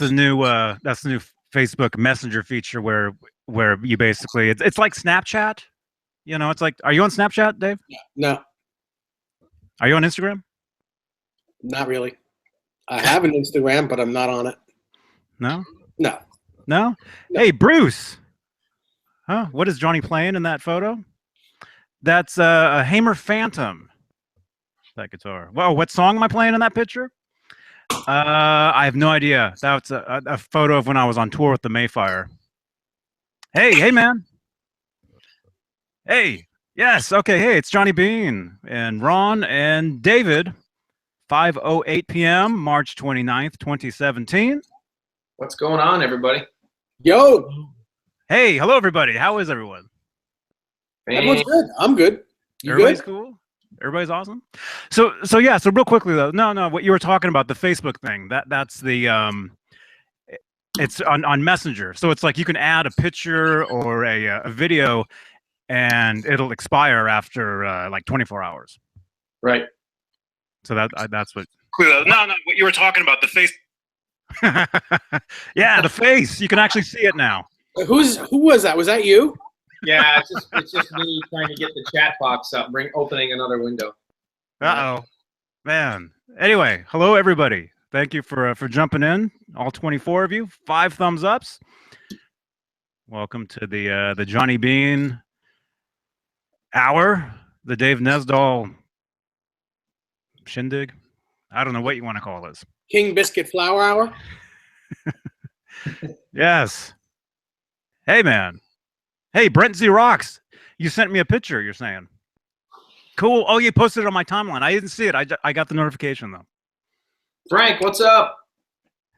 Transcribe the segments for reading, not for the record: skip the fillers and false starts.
that's the new Facebook Messenger feature where you basically it's like Snapchat. You know, it's like, are you on Snapchat, Dave? No, Are you on Instagram? not really. I have an Instagram, but I'm not on it. No. No. No. Hey, Bruce. Huh? What is Johnny playing in that photo? That's a Hamer Phantom. That guitar. Well, what song am I playing in that picture? I have no idea. That's a photo of when I was on tour with the Mayfire. Hey, man. Hey, yes, okay. Hey, it's Johnny Beane and Ron and David. 5:08 p.m., March 29th, 2017. What's going on, everybody? Yo. Hey, hello, everybody. How is everyone? Everyone's good. I'm good. You Everybody's good? cool? Everybody's awesome? So real quickly, though. No, what you were talking about, the Facebook thing, that's the, it's on Messenger. So it's like you can add a picture or a video, and it'll expire after like 24 hours. Right. So that's what. No, what you were talking about, the face. Yeah, the face. You can actually see it now. Who was that? Was that you? Yeah, it's just me trying to get the chat box up, opening another window. Uh-oh. Man. Anyway, hello everybody. Thank you for jumping in. All 24 of you. 5 thumbs ups. Welcome to the Johnny Beane hour, the Dave Nesdahl shindig. I don't know what you want to call this. King Biscuit Flower Hour? Yes. Hey, man. Hey, Brent Z Rocks. You sent me a picture, you're saying. Cool. Oh, you posted it on my timeline. I didn't see it. I got the notification, though. Frank, what's up?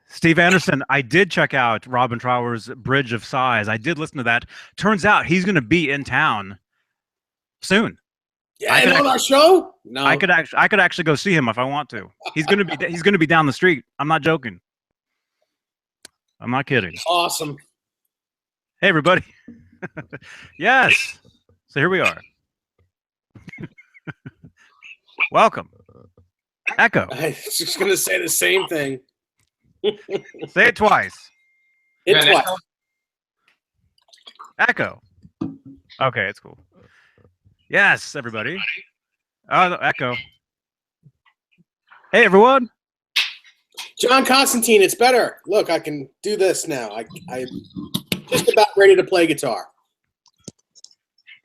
Steve Anderson, I did check out Robin Trower's Bridge of Sighs. I did listen to that. Turns out he's going to be in town soon. Yeah, on our show? No. I could actually go see him if I want to. He's going to be down the street. I'm not joking. I'm not kidding. Awesome. Hey, everybody. Yes. So here we are. Welcome. Echo. I was just going to say the same thing. Say it twice. Twice. Echo. Okay, it's cool. Yes, everybody. Oh, echo. Hey, everyone. John Constantine, it's better. Look, I can do this now. I'm just about ready to play guitar.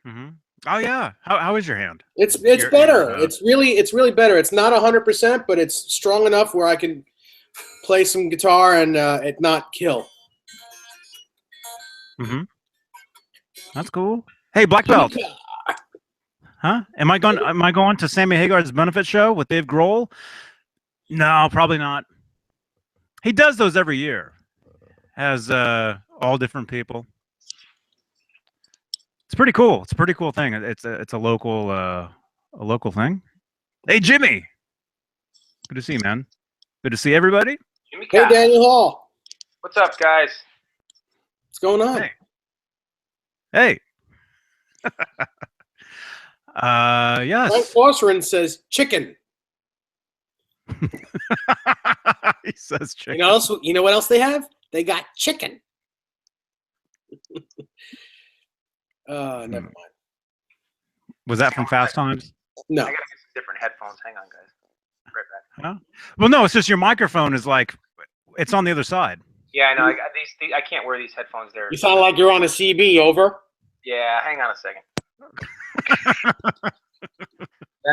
Mm-hmm. Oh yeah. How is your hand? It's better. It's really better. It's not 100%, but it's strong enough where I can play some guitar and it not kill. Mm-hmm. That's cool. Hey, Black Belt. Huh? Am I going to Sammy Hagar's benefit show with Dave Grohl? No, probably not. He does those every year. Has all different people. It's pretty cool. It's a pretty cool thing. It's a local thing. Hey, Jimmy. Good to see you, man. Good to see everybody. Hey, Daniel Hall. What's up, guys? What's going on? Hey. Yes. Frank Fosserin says chicken. He says chicken. You know what else they have? They got chicken. Never mind. Was that from Fast Times? No. I gotta get some different headphones. Hang on, guys. Right back. Huh? Well, no, it's just your microphone is like, it's on the other side. Yeah, I know. I got these. I can't wear these headphones. There. You sound like you're on a CB. Over. Yeah. Hang on a second. That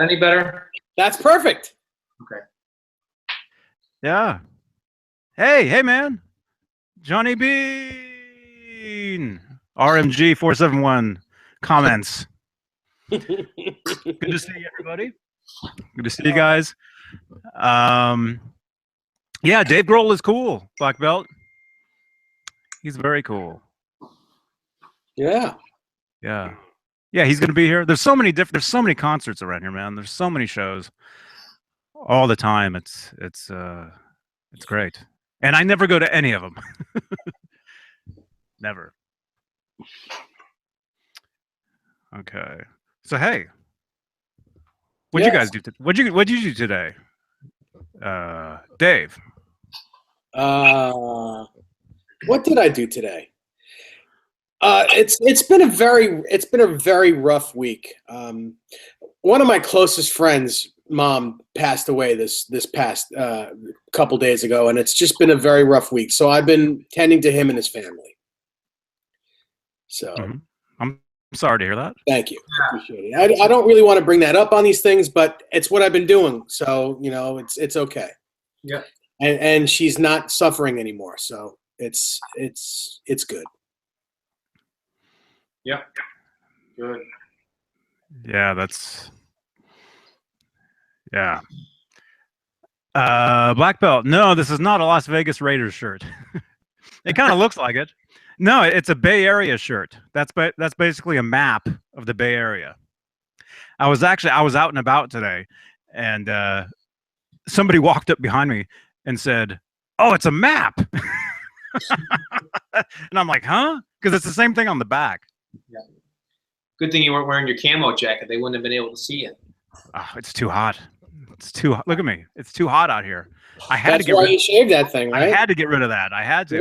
any better? That's perfect. Okay. Yeah. Hey, man. Johnny Beane. RMG 471 comments. Good to see you, everybody. Good to see you guys. Yeah, Dave Grohl is cool. Black Belt. He's very cool. Yeah. Yeah. Yeah, he's gonna be here. There's so many concerts around here, man. There's so many shows all the time. It's great. And I never go to any of them. Never. Okay. So hey. What'd you guys do? What'd you do today? Dave. I What did I do today? It's been a very rough week. One of my closest friends' mom passed away this past couple days ago, and it's just been a very rough week. So I've been tending to him and his family. So I'm sorry to hear that. thank you. Appreciate it. I don't really want to bring that up on these things, but it's what I've been doing. So it's okay. Yeah. And she's not suffering anymore. So it's good. Yeah. Good. Yeah, black belt. No, this is not a Las Vegas Raiders shirt. It kind of looks like it. No, it's a Bay Area shirt. That's basically a map of the Bay Area. I was out and about today, and somebody walked up behind me and said, "Oh, it's a map." And I'm like, "Huh?" Because it's the same thing on the back. Yeah. Good thing you weren't wearing your camo jacket. They wouldn't have been able to see it. Oh, it's too hot. It's too hot. Look at me. It's too hot out here. I had That's to get why rid. you shaved that thing, right? I had to get rid of that. I had to.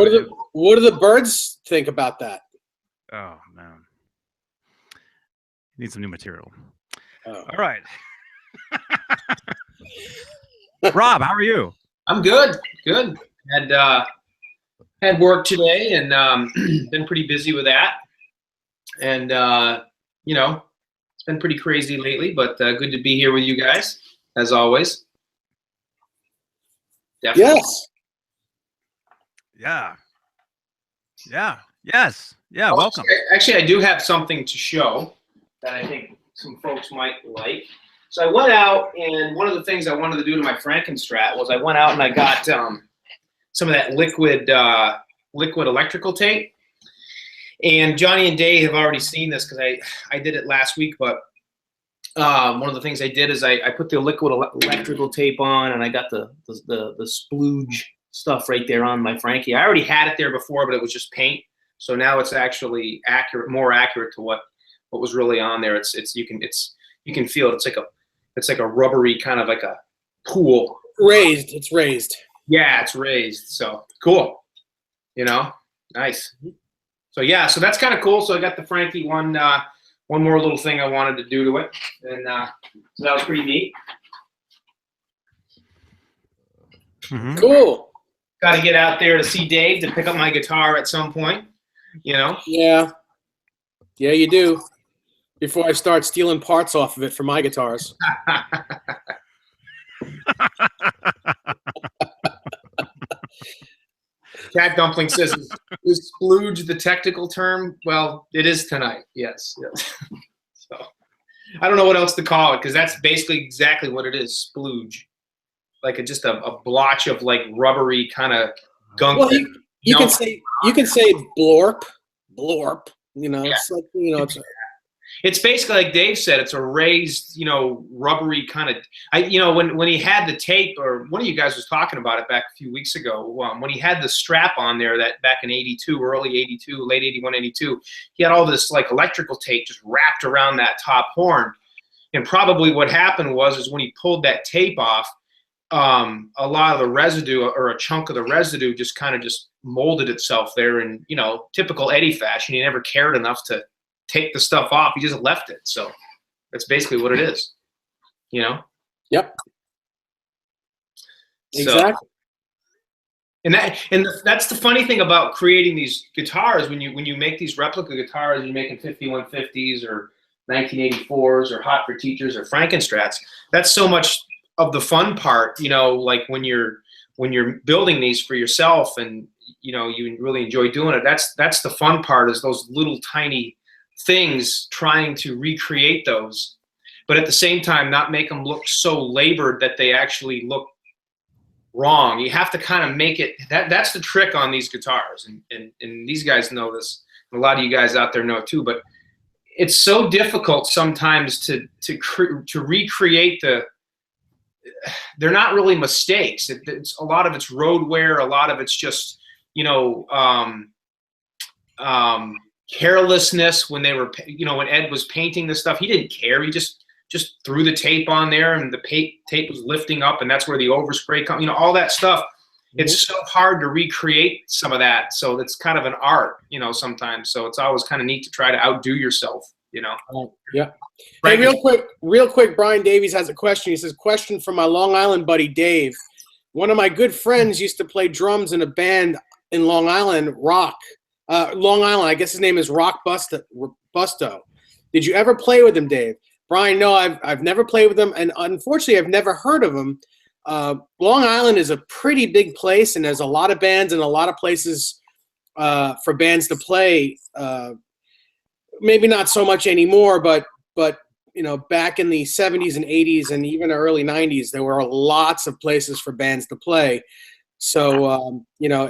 What do the birds think about that? Oh man, need some new material. Oh. All right. Rob, how are you? I'm good. Good. Had work today and been pretty busy with that. And it's been pretty crazy lately, but good to be here with you guys as always. Definitely. Yes. Yeah. Yeah. Yes. Yeah. Oh, Welcome. Actually, I do have something to show that I think some folks might like. So I went out, and one of the things I wanted to do to my Frankenstrat was I went out and I got some of that liquid electrical tape. And Johnny and Dave have already seen this because I did it last week. But one of the things I did is I put the liquid electrical tape on, and I got the splooge stuff right there on my Frankie. I already had it there before, but it was just paint. So now it's actually more accurate to what was really on there. You can feel it. It's like a rubbery kind of like a pool. Raised. It's raised. Yeah, it's raised. So cool. Nice. So yeah, so that's kind of cool. So I got the Frankie one more little thing I wanted to do to it, and so that was pretty neat. Mm-hmm. Cool. Got to get out there to see Dave to pick up my guitar at some point. Yeah. Yeah, you do. Before I start stealing parts off of it for my guitars. Cat Dumpling says, "Is splooge the technical term?" Well, it is tonight. Yes. So I don't know what else to call it because that's basically exactly what it is. Splooge, like just a blotch of like rubbery kind of gunk. Well, you can say blorp. It's like It's basically like Dave said. It's a raised, rubbery kind of. When he had the tape, or one of you guys was talking about it back a few weeks ago. When he had the strap on there, that back in '82, early '82, late '81, '82, he had all this like electrical tape just wrapped around that top horn. And probably what happened is when he pulled that tape off, a lot of the residue or a chunk of the residue just kind of just molded itself there in typical Eddie fashion. He never cared enough to take the stuff off. He just left it. So that's basically what it is. Yep. So, exactly. And that's the funny thing about creating these guitars. When you make these replica guitars, you're making 5150s or 1984s or Hot for Teachers or Frankenstrats. That's so much of the fun part. Like when you're building these for yourself and you really enjoy doing it. That's the fun part, is those little tiny things, trying to recreate those, but at the same time not make them look so labored that they actually look wrong. You have to kind of make it that's the trick on these guitars, and these guys know this, and a lot of you guys out there know it too, but it's so difficult sometimes to recreate they're not really mistakes. It's a lot of it's road wear, a lot of it's just carelessness when they were, when Ed was painting this stuff. He didn't care. He just threw the tape on there, and the tape was lifting up, and that's where the overspray comes. All that stuff it's so hard to recreate some of that. So it's kind of an art, you know, sometimes. So it's always kind of neat to try to outdo yourself, you know? Yeah. Right. Hey, real quick, Brian Davies has a question. He says, question from my Long Island buddy, Dave. One of my good friends used to play drums in a band in Long Island, Long Island. I guess his name is Rock Busto. Did you ever play with him, Dave? Brian, no, I've never played with him, and unfortunately, I've never heard of him. Long Island is a pretty big place, and there's a lot of bands and a lot of places for bands to play. Maybe not so much anymore, but you know, back in the 70s and 80s and even early 90s, there were lots of places for bands to play. So you know,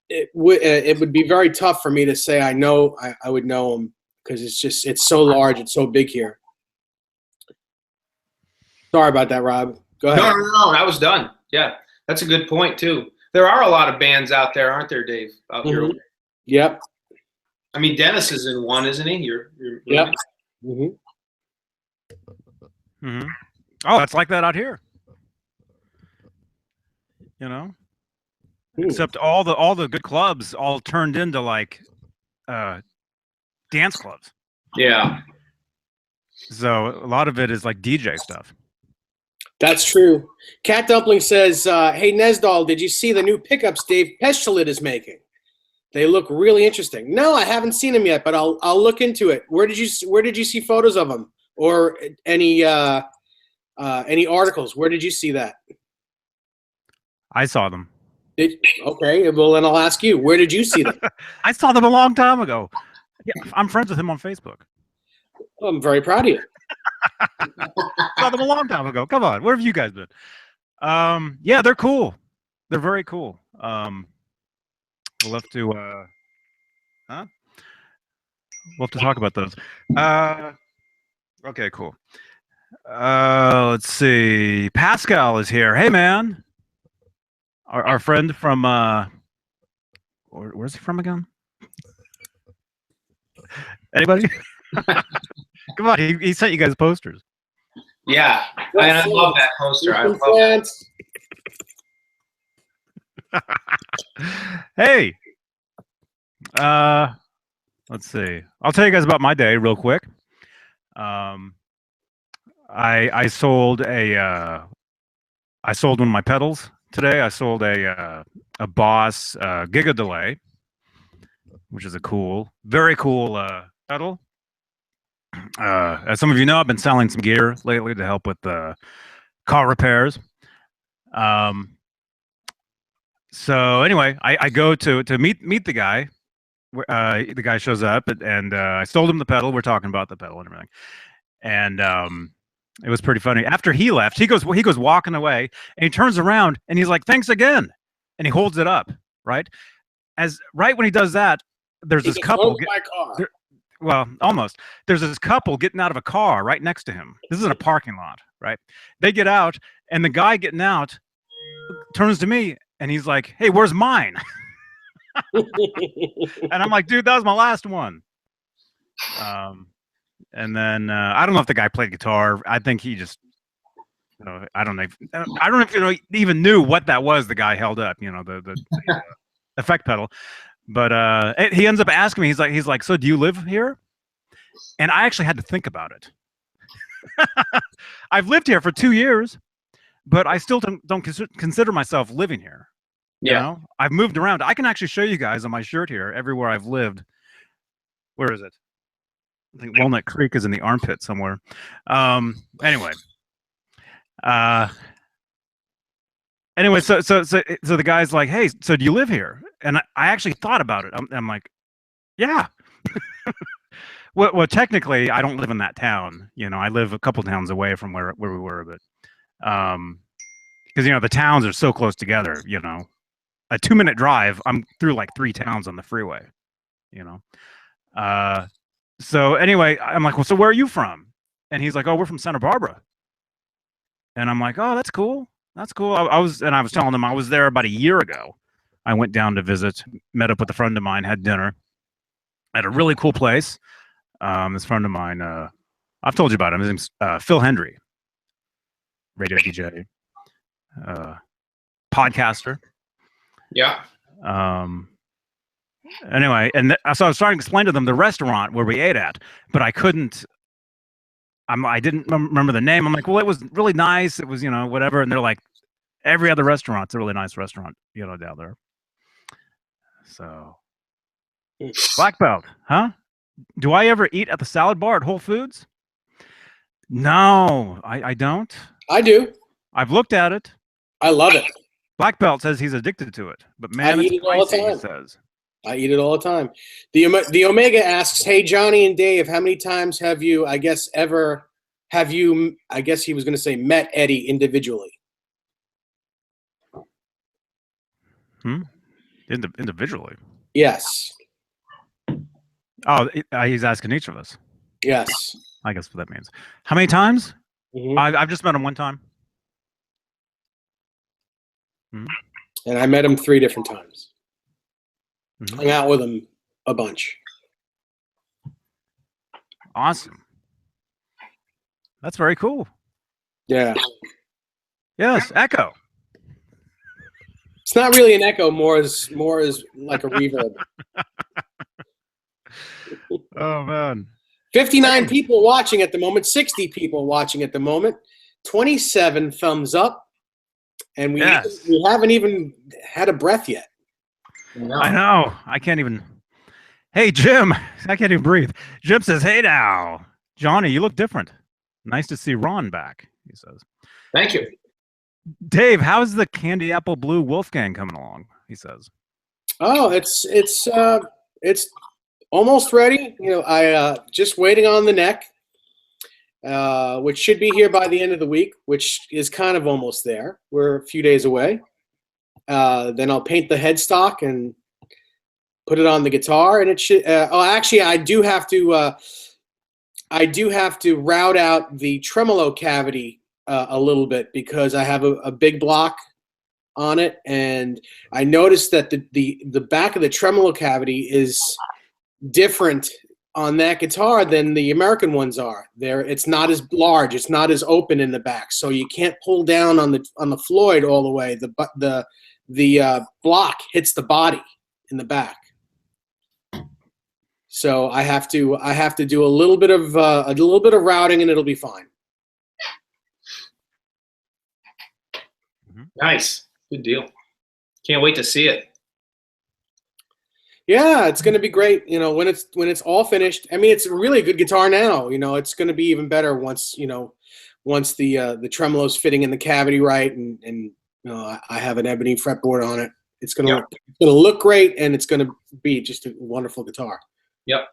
it would be very tough for me to say I would know him, because it's so large, it's so big here. Sorry about that, Rob. Go ahead. No, I was done. Yeah, that's a good point too. There are a lot of bands out there, aren't there, Dave? Out here. Yep. I mean, Dennis is in one, isn't he? Yep. Oh, it's like that out here. You know, except all the good clubs all turned into like dance clubs. Yeah. So a lot of it is like DJ stuff. That's true. Cat Dumpling says, hey, Nesdal, did you see the new pickups Dave Peschlit is making? They look really interesting. No, I haven't seen them yet, but I'll look into it. Where did you see photos of them, or any articles? Where did you see that? I saw them. Okay, well then I'll ask you. Where did you see them? I saw them a long time ago. Yeah, I'm friends with him on Facebook. Well, I'm very proud of you. Saw them a long time ago. Come on, where have you guys been? Yeah, they're cool. They're very cool. We'll have to we'll have to talk about those. Okay, cool. Let's see. Pascal is here. Hey, man. Our friend from where's he from again? Anybody? Come on, he sent you guys posters. Yeah, I love that poster. I love that. Hey, let's see. I'll tell you guys about my day real quick. I sold one of my pedals today. I sold a Boss Giga Delay, which is a very cool pedal. As some of you know, I've been selling some gear lately to help with car repairs. So anyway, I go to meet the guy. The guy shows up, and I sold him the pedal. We're talking about the pedal and everything, and it was pretty funny. After he left, he goes walking away, and he turns around and he's like, "Thanks again," and he holds it up. Right when he does that, there's this couple. Well, almost. There's this couple getting out of a car right next to him. This is in a parking lot, right? They get out, and the guy getting out turns to me, and he's like, "Hey, where's mine?" And I'm like, "Dude, that was my last one." And then I don't know if the guy played guitar. I think he just, I don't know. I don't know if he even knew what that was. The guy held up, the effect pedal. But he ends up asking me. He's like, "So do you live here?" And I actually had to think about it. I've lived here for 2 years, but I still don't consider myself living here. You know? I've moved around. I can actually show you guys on my shirt here everywhere I've lived. Where is it? I think Walnut Creek is in the armpit somewhere. Anyway. Anyway, so the guy's like, "Hey, so do you live here?" And I actually thought about it. I'm like, "Yeah." Well, technically, I don't live in that town. I live a couple towns away from where we were, but because the towns are so close together. A 2-minute drive, I'm through like 3 towns on the freeway. So anyway, I'm like, "Well, so where are you from?" And he's like, "Oh, we're from Santa Barbara." And I'm like, "Oh, that's cool. That's cool." I was telling him I was there about a year ago. I went down to visit, met up with a friend of mine, had dinner at a really cool place. This friend of mine, I've told you about him. His name's Phil Hendry, radio DJ. podcaster. Yeah. Anyway, and so I was trying to explain to them the restaurant where we ate at, but I couldn't. I didn't remember the name. I'm like, well, it was really nice. It was, whatever. And they're like, every other restaurant's a really nice restaurant, down there. So, black belt, huh? Do I ever eat at the salad bar at Whole Foods? No, I don't. I do. I've looked at it. I love it. Black belt says he's addicted to it, but man, I eat it's it all the pricey, he time. says. I eat it all the time. The Omega asks, "Hey Johnny and Dave, how many times have you, I guess he was going to say met Eddie individually?" Individually? Yes. Oh, he's asking each of us. Yes. I guess what that means. How many times? Mm-hmm. I've just met him one time. And I met him 3 different times. Mm-hmm. Hung out with him a bunch. Awesome. That's very cool. Yeah. Yes, Echo. It's not really an echo, more as like a reverb. Oh man. 59 people watching at the moment, 60 people watching at the moment, 27 thumbs up, and we haven't even had a breath yet. I know. I can't even. Hey, Jim. I can't even breathe. Jim says, "Hey now, Johnny, you look different. Nice to see Ron back," he says. Thank you. Dave, how's the Candy Apple Blue Wolfgang coming along? He says. Oh, it's almost ready. I just waiting on the neck, which should be here by the end of the week, which is kind of almost there. We're a few days away. Then I'll paint the headstock and put it on the guitar, and it should. Actually, I do have to route out the tremolo cavity a little bit because I have a big block on it, and I noticed that the back of the tremolo cavity is different on that guitar than the American ones are. It's not as large, it's not as open in the back, so you can't pull down on the Floyd all the way. The block hits the body in the back, so I have to do a little bit of routing, and it'll be fine. Nice, good deal. Can't wait to see it. Yeah, it's going to be great. When it's all finished. I mean, it's a really good guitar now. It's going to be even better once the tremolo's fitting in the cavity right, and I have an ebony fretboard on it. It's going to look great, and it's going to be just a wonderful guitar. Yep.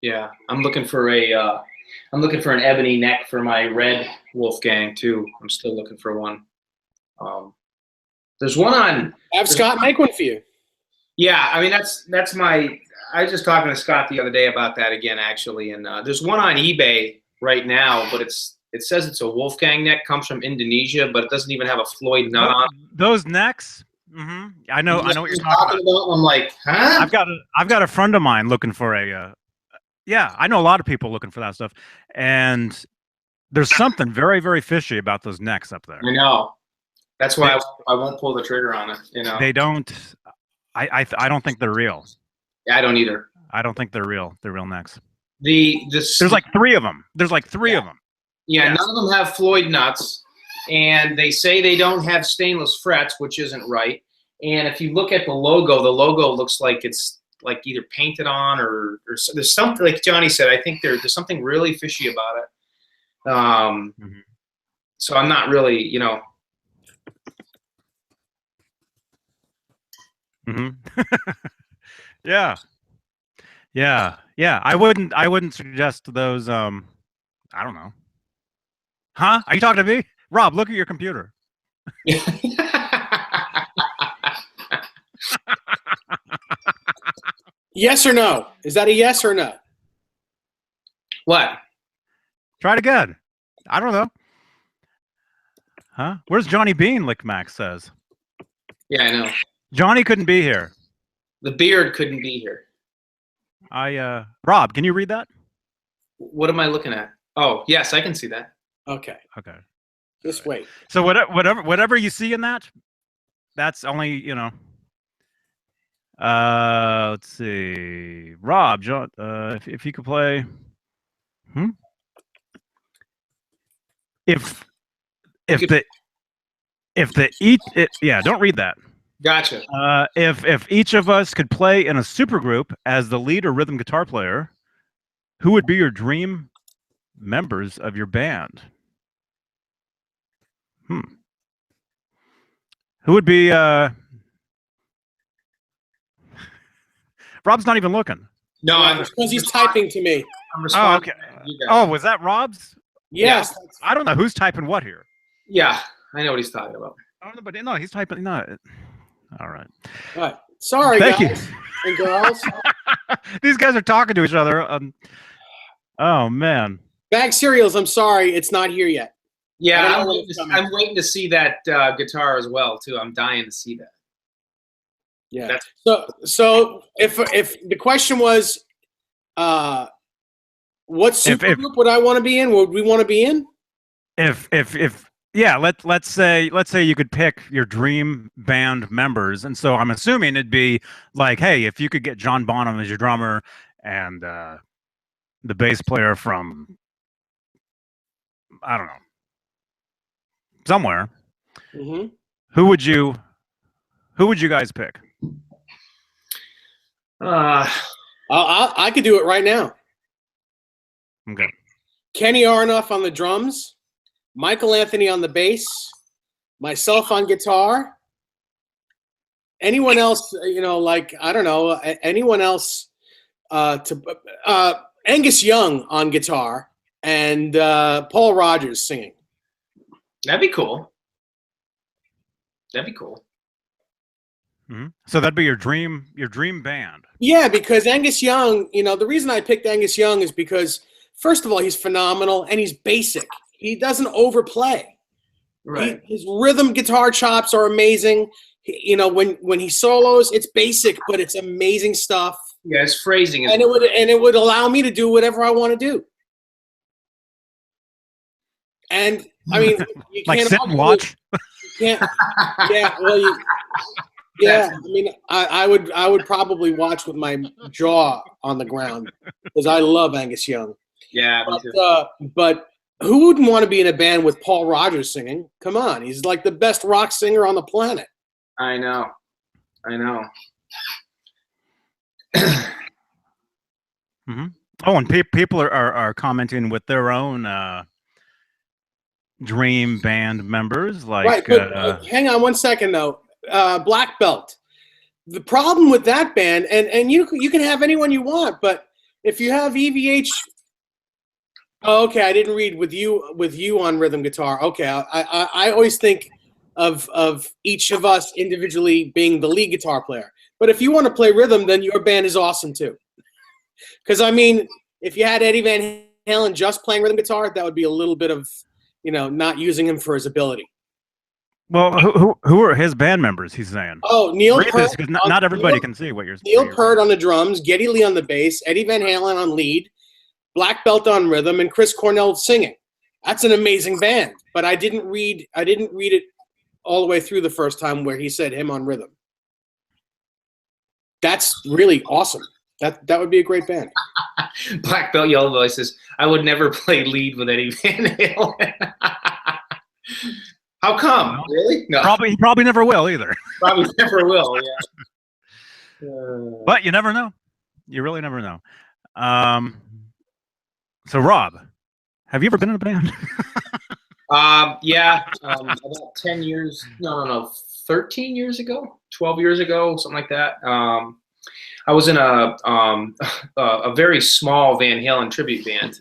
Yeah, I'm looking for an ebony neck for my red Wolfgang too. I'm still looking for one. There's one on. Have Scott make one for you. Yeah, I mean that's my. I was just talking to Scott the other day about that again, actually, and there's one on eBay right now, but it says it's a Wolfgang neck, comes from Indonesia, but it doesn't even have a Floyd nut on it. Those necks. Mm-hmm. I know what you're talking about. I'm like, huh? I've got a friend of mine looking for a. Yeah, I know a lot of people looking for that stuff, and there's something very, very fishy about those necks up there. I know. That's why I won't pull the trigger on it. They don't. I don't think they're real. Yeah, I don't either. I don't think they're real. They're real necks. There's like 3 of them. There's like 3 of them. Yeah, none of them have Floyd nuts, and they say they don't have stainless frets, which isn't right. And if you look at the logo looks like it's like either painted on or there's something, like Johnny said. I think there's something really fishy about it. So I'm not really, Yeah. I wouldn't suggest those. I don't know. Huh? Are you talking to me, Rob? Look at your computer. Yes or no? Is that a yes or no? What? Try it again. I don't know. Huh? Where's Johnny Beane? Like Max says. Yeah, I know. Johnny couldn't be here. The beard couldn't be here. Rob, can you read that? What am I looking at? Oh, yes, I can see that. Okay. Just wait. So whatever you see in that, that's only, you know. Let's see, Rob, John, if you could play, if yeah, don't read that. Gotcha. If each of us could play in a supergroup as the lead or rhythm guitar player, who would be your dream members of your band? Who would be? Rob's not even looking. No, I'm because he's typing to me. I'm responding. Oh, okay. to you guys. Oh, was that Rob's? Yes. I don't know who's typing what here. Yeah, I know what he's talking about. I don't know, but no, he's typing. No. All right. All right. Sorry, Thank guys and girls. These guys are talking to each other. Oh man. Bag cereals. I'm sorry, it's not here yet. Yeah, I don't know when it's coming. I'm waiting to see that guitar as well too. I'm dying to see that. Yeah. So if the question was, what supergroup would I want to be in? Would we want to be in? If yeah, let's say you could pick your dream band members, and so I'm assuming it'd be like, hey, if you could get John Bonham as your drummer and the bass player from, I don't know, somewhere, who would you guys pick? I could do it right now. Okay. Kenny Aronoff on the drums, Michael Anthony on the bass, myself on guitar. Anyone else, you know, like, I don't know, anyone else Angus Young on guitar and Paul Rogers singing. That'd be cool. That'd be cool. So that'd be your dream band. Yeah, because Angus Young, you know, the reason I picked Angus Young is because, first of all, he's phenomenal and he's basic. He doesn't overplay. Right. His rhythm guitar chops are amazing. You know, when he solos, it's basic, but it's amazing stuff. Yeah, his phrasing is. And it would allow me to do whatever I want to do. And I mean, you like can't sit and watch. You can't. Yeah. Well, yeah. I mean, I would probably watch with my jaw on the ground because I love Angus Young. Yeah. But who wouldn't want to be in a band with Paul Rogers singing? Come on, he's like the best rock singer on the planet. I know. Oh, and people are commenting with their own dream band members, like. Right, but hang on one second though. Black Belt. The problem with that band, and you can have anyone you want, but if you have EVH. Oh, okay, I didn't read with you on rhythm guitar. Okay, I always think of each of us individually being the lead guitar player. But if you want to play rhythm, then your band is awesome too. Because I mean, if you had Eddie Van Halen just playing rhythm guitar, that would be a little bit of, you know, not using him for his ability. Well, who are his band members? He's saying. Oh, Neil Peart. Because not everybody can see what you're saying. Neil Peart on the drums, Geddy Lee on the bass, Eddie Van Halen on lead, Black Belt on rhythm, and Chris Cornell singing. That's an amazing band. But I didn't read it all the way through the first time where he said him on rhythm. That's really awesome. That would be a great band. Black Belt Yellow Boy says, I would never play lead with Eddie Van Halen. How come? No. Really? No. He probably never will either. Probably never will, yeah. But you never know. You really never know. So Rob, have you ever been in a band? Yeah, about 10 years, no, 13 years ago, 12 years ago, something like that. I was in a very small Van Halen tribute band.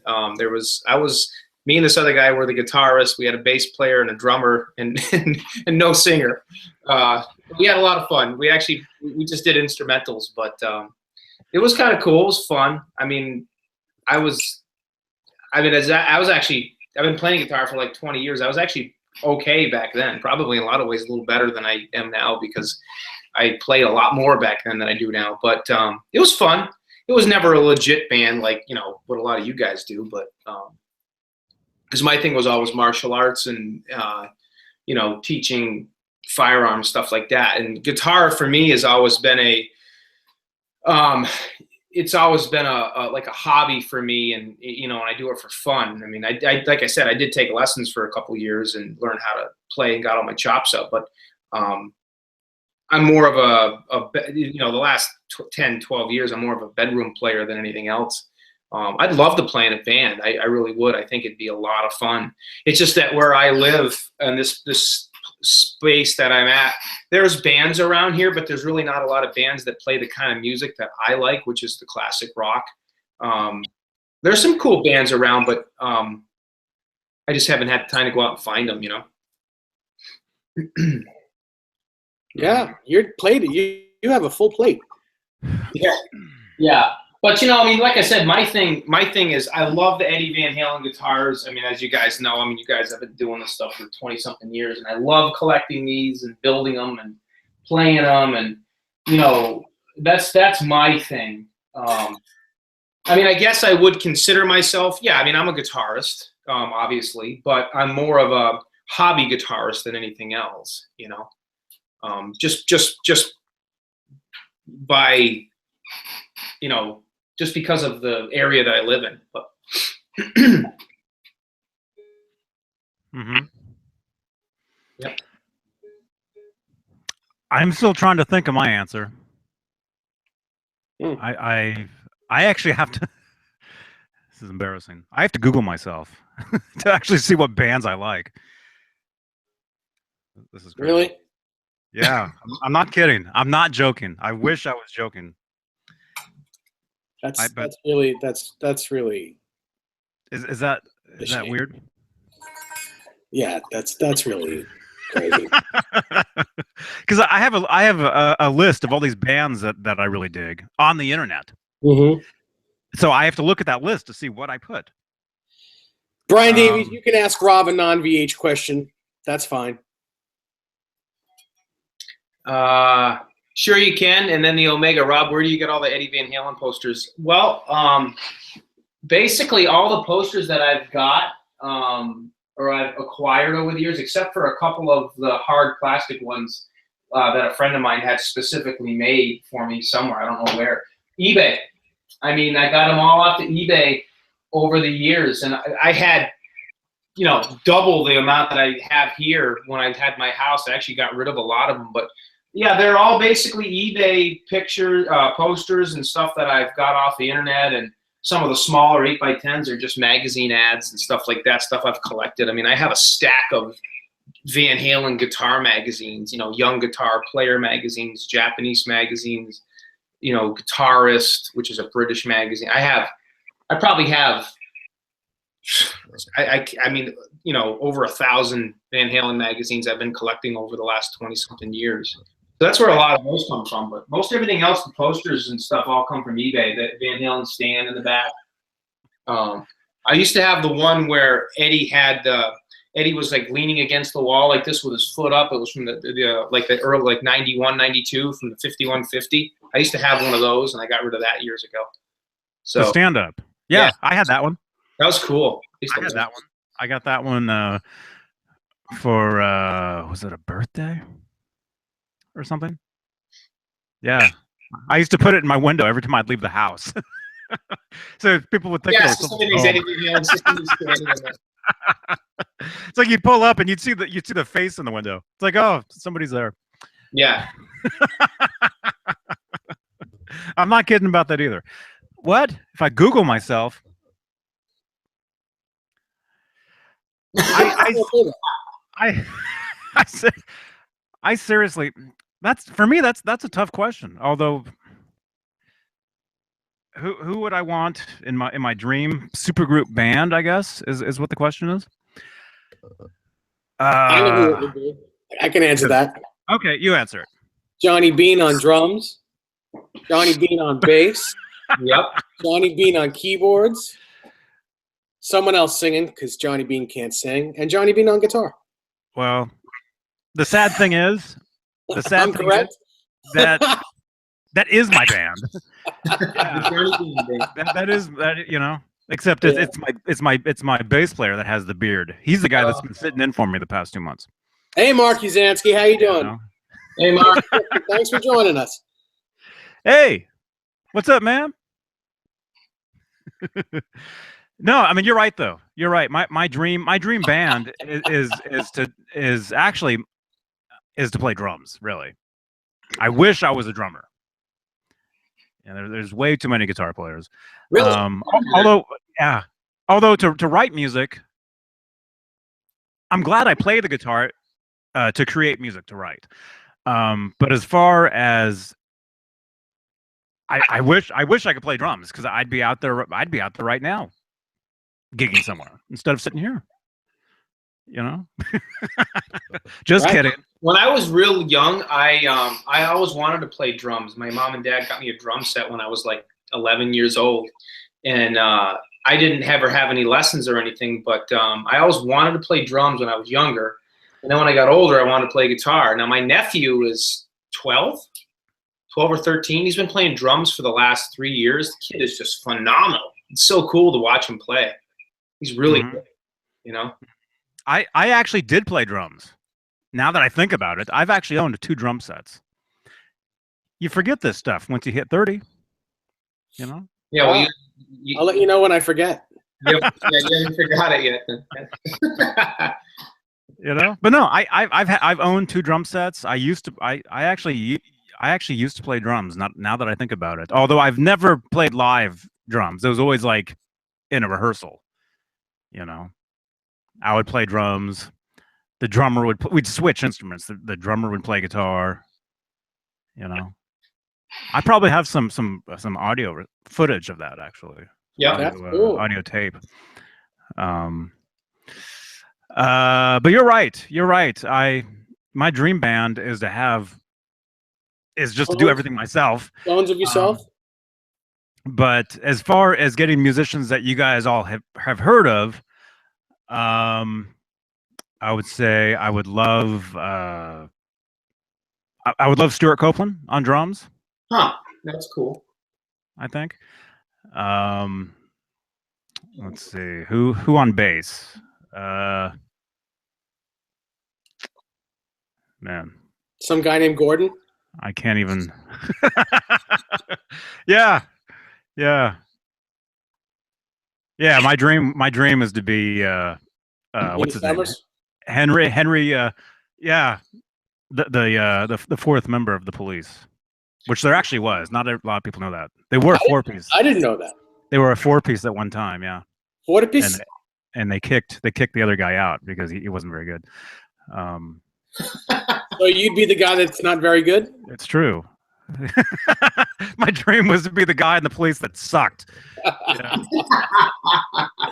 Me and this other guy were the guitarists. We had a bass player and a drummer and no singer. We had a lot of fun. We just did instrumentals, but it was kind of cool. It was fun. I mean, I've been playing guitar for like 20 years. I was actually okay back then, probably in a lot of ways a little better than I am now because I played a lot more back then than I do now. But it was fun. It was never a legit band like, you know, what a lot of you guys do, but because my thing was always martial arts and teaching firearms, stuff like that. And guitar for me has always been it's always been like a hobby for me, and and I do it for fun. I mean, I like I said, I did take lessons for a couple of years and learn how to play and got all my chops up. But I'm more of the last 10, 12 years, I'm more of a bedroom player than anything else. I'd love to play in a band. I really would. I think it'd be a lot of fun. It's just that where I live and this space that I'm at, there's bands around here, but there's really not a lot of bands that play the kind of music that I like, which is the classic rock. There's some cool bands around, but I just haven't had time to go out and find them, Yeah, you're played. You have a full plate. Yeah. But like I said, my thing is I love the Eddie Van Halen guitars. I mean, as you guys know, you guys have been doing this stuff for 20-something years, and I love collecting these and building them and playing them, and that's my thing. I guess I would consider myself, I'm a guitarist, obviously, but I'm more of a hobby guitarist than anything else, just by just because of the area that I live in. But Yep. I'm still trying to think of my answer. I actually have to. This is embarrassing. I have to Google myself to actually see what bands I like. This is crazy. Really? Yeah, I'm not kidding. I'm not joking. I wish I was joking. That's really. Is that weird? Yeah, that's really crazy. Because I have a list of all these bands that I really dig on the internet. Mm-hmm. So I have to look at that list to see what I put. Brian Davies, you can ask Rob a non-VH question. That's fine. Sure you can. And then the Omega. Rob, where do you get all the Eddie Van Halen posters? Well, basically all the posters that I've got or I've acquired over the years, except for a couple of the hard plastic ones that a friend of mine had specifically made for me somewhere. I don't know where. eBay. I got them all off to eBay over the years, and I had double the amount that I have here when I had my house. I actually got rid of a lot of them, but yeah, they're all basically eBay pictures, posters and stuff that I've got off the internet, and some of the smaller 8x10s are just magazine ads and stuff like that, stuff I've collected. I have a stack of Van Halen guitar magazines, Young Guitar Player magazines, Japanese magazines, Guitarist, which is a British magazine. I probably have over 1,000 Van Halen magazines I've been collecting over the last 20-something years. So that's where a lot of those come from. But most everything else, the posters and stuff, all come from eBay. The Van Halen stand in the back. I used to have the one where Eddie was like leaning against the wall like this with his foot up. It was from the early 91, 92 from the 5150. I used to have one of those, and I got rid of that years ago. So the stand up. Yeah, I had that one. That was cool. I had that one. I got that one for was it a birthday or something? Yeah, I used to put it in my window every time I'd leave the house, so people would think. Yeah, it's like you'd pull up and you'd see the face in the window. It's like, oh, somebody's there. Yeah. I'm not kidding about that either. What if I Google myself? I seriously, that's a tough question. Although, who would I want in my dream supergroup band? I guess is what the question is. I know who it would be. I can answer that. Okay, you answer it. Johnny Beane on drums. Johnny Beane on bass. Yep. Johnny Beane on keyboards. Someone else singing because Johnny Beane can't sing, and Johnny Beane on guitar. Well, the sad thing is, I'm correct. That is my band. Yeah. that is. Except Yeah. it's my bass player that has the beard. He's the guy that's been sitting in for me the past 2 months. Hey, Mark Uzansky, how you doing? You know? Hey, Mark. Thanks for joining us. Hey, what's up, man? No, I mean you're right though. You're right. My dream band is to play drums. Really, I wish I was a drummer. And there's way too many guitar players. Really? Although to write music, I'm glad I play the guitar to create music to write. But as far as I wish I could play drums because I'd be out there right now, gigging somewhere instead of sitting here. You know, just Right. kidding. When I was real young, I always wanted to play drums. My mom and dad got me a drum set when I was like 11 years old, and I didn't ever have any lessons or anything. But I always wanted to play drums when I was younger, and then when I got older, I wanted to play guitar. Now my nephew is 12 or 13. He's been playing drums for the last 3 years. The kid is just phenomenal. It's so cool to watch him play. He's really good, you know. I actually did play drums. Now that I think about it, I've actually owned 2 drum sets. You forget this stuff once you hit 30. You know. Yeah, well, I'll let you know when I forget. you haven't forgot it yet. You know, but no, I've owned 2 drum sets. I actually used to play drums. Not now that I think about it. Although I've never played live drums. It was always like in a rehearsal. You know, I would play drums. The drummer we'd switch instruments. The drummer would play guitar. You know, I probably have some audio footage of that actually. Yeah, that's cool. Audio tape. But you're right. You're right. My dream band is just to do everything myself. Clones of yourself? But as far as getting musicians that you guys all have heard of, I would say I would love Stuart Copeland on drums. huh? That's cool. I think. Let's see who on bass. Man, Some guy named Gordon? I can't even. Yeah. My dream is to be what's his name? Summers? Henry. Yeah, the 4th member of the Police, which there actually was. Not a lot of people know that they were a 4-piece. I didn't know that. They were a 4-piece at one time. Yeah, 4-piece? and they kicked the other guy out because he wasn't very good. So you'd be the guy that's not very good? It's true. My dream was to be the guy in the Police that sucked. Yeah.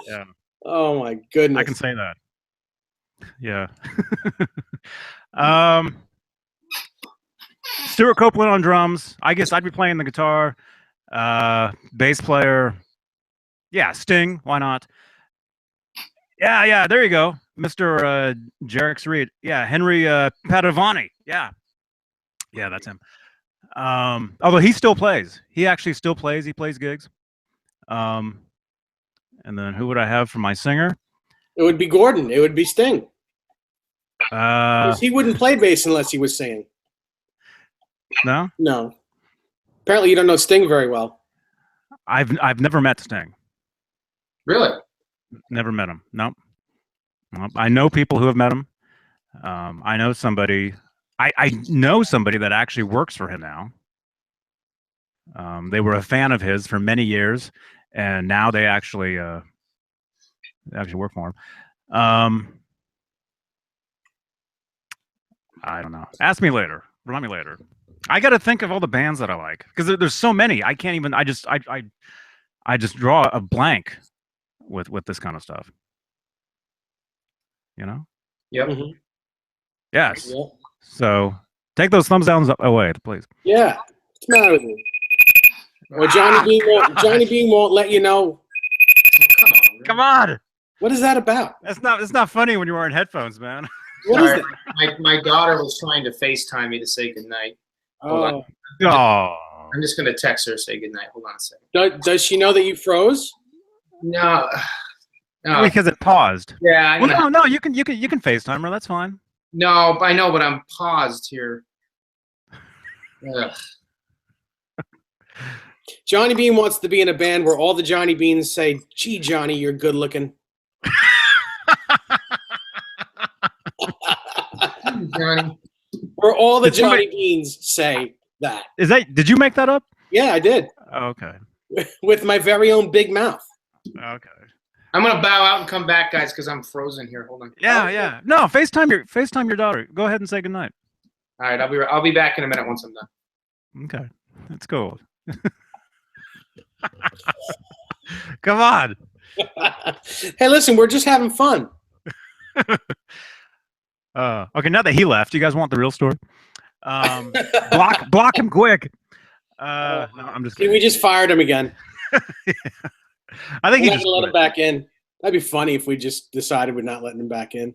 Yeah. Oh my goodness. I can say that. Yeah. Stuart Copeland on drums. I guess I'd be playing the guitar. Bass player. Yeah, Sting. Why not? Yeah. There you go, Mr. Jerix Reed. Yeah, Henry Padovani. Yeah, that's him. Although he still plays. He actually still plays. He plays gigs. And then who would I have for my singer? It would be Gordon. It would be Sting. 'Cause Uh, he wouldn't play bass unless he was singing. no, No. Apparently you don't know Sting very well. I've never met Sting. Really? Never met him. Nope. I know people who have met him. I know somebody. I know somebody that actually works for him now. They were a fan of his for many years, and now they actually work for him. I don't know. Ask me later. Remind me later. I got to think of all the bands that I like because there's so many. I can't even. I just draw a blank with this kind of stuff. You know. Yep. Mhm. Yes. Yeah. So take those thumbs downs away, please. Yeah. What's the matter with you? Well, Johnny Beane won't let you know. Come on. What is that about? It's not funny when you're wearing headphones, man. What is Sorry, that? my daughter was trying to FaceTime me to say goodnight. Hold on. Oh. Oh. I'm just gonna text her, say goodnight. Hold on a second. Does she know that you froze? No. No. Because it paused. Yeah. I'm Well, gonna, no, you can FaceTime her. That's fine. no, I know, but I'm paused here. Ugh. Johnny Bean wants to be in a band where all the Johnny Beans say, "Gee, Johnny, you're good looking." Johnny. Where all the Did somebody- Johnny Beans say that. Did you make that up? Yeah, I did. Okay. With my very own big mouth. Okay. I'm gonna bow out and come back, guys, because I'm frozen here. Hold on. Yeah. No, FaceTime your daughter. Go ahead and say goodnight. All right, I'll be back in a minute once I'm done. Okay. That's cool. Come on. Hey, listen, we're just having fun. Okay, now that he left, you guys want the real story? Block him quick. No, I'm just See, kidding. we just fired him again. I think We're he not just gonna let quit. him back in. That'd be funny if we just decided we're not letting him back in.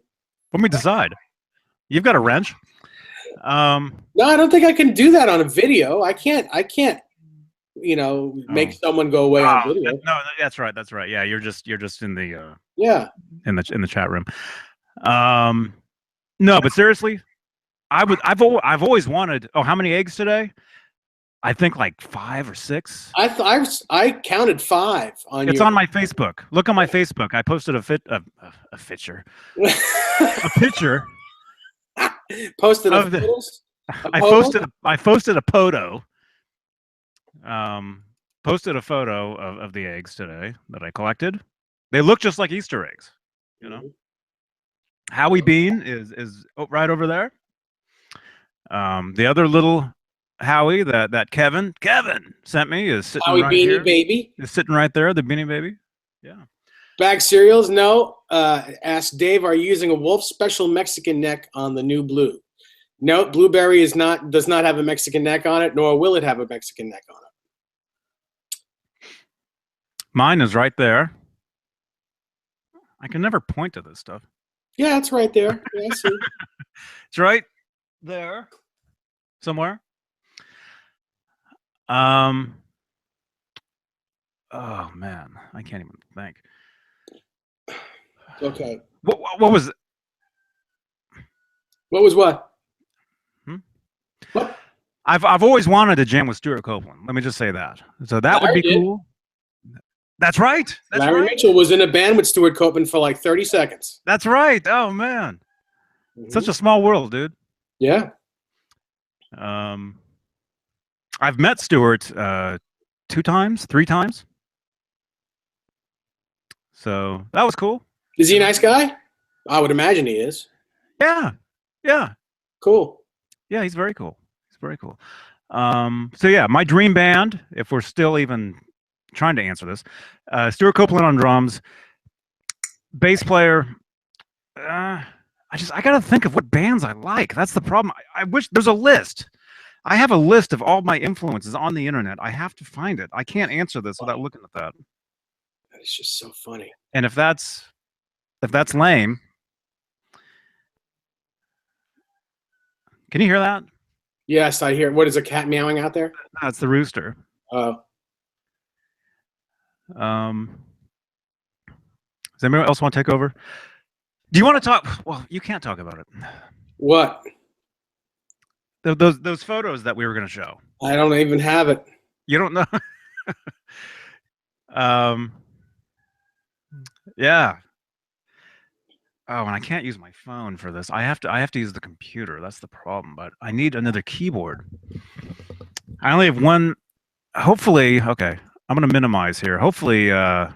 Let me decide. You've got a wrench. No, I don't think I can do that on a video. I can't. Make someone go away on video. No, that's right. That's right. Yeah, you're just in the Yeah. in the chat room. No, but seriously, I've always wanted. Oh, how many eggs today? I think like 5 or 6. I counted 5 on. It's on my Facebook. Look on my Facebook. I posted a picture. A picture. Posted of the- photos? I posted a photo. Posted a photo of the eggs today that I collected. They look just like Easter eggs. You know. Howie Beane is right over there. The other little Howie that Kevin sent me is sitting Howie right Beanie here. Baby. Is sitting right there. The Beanie Baby. Yeah. Bag cereals? No. Ask Dave, are you using a Wolf Special Mexican neck on the new Blue? No, Blueberry does not have a Mexican neck on it, nor will it have a Mexican neck on it. Mine is right there. I can never point to this stuff. Yeah, it's right there. Yeah, I see. It's right there somewhere. Oh man, I can't even think. Okay. What was it? What was what? What? I've always wanted to jam with Stuart Copeland. Let me just say that. So that would Larry be did. cool. That's right. That's Larry right. Mitchell was in a band with Stuart Copeland for like 30 seconds. That's right. Oh man, such a small world, dude. Yeah. I've met Stuart 2 times, 3 times. So that was cool. Is he a nice guy? I would imagine he is. Yeah. Cool. Yeah, he's very cool. He's very cool. So yeah, my dream band, if we're still even trying to answer this, Stuart Copeland on drums, bass player. I gotta think of what bands I like. That's the problem. I wish there's a list. I have a list of all my influences on the internet. I have to find it. I can't answer this without looking at that. It's just so funny. And if that's lame, can you hear that? Yes, I hear. What is a cat meowing out there? That's the rooster. Oh. Does anybody else want to take over? Do you want to talk? Well, you can't talk about it. What? Those photos that we were going to show. I don't even have it. You don't know? Yeah. Oh, and I can't use my phone for this. I have to use the computer. That's the problem. But I need another keyboard. I only have one. Hopefully, okay. I'm going to minimize here. Hopefully, I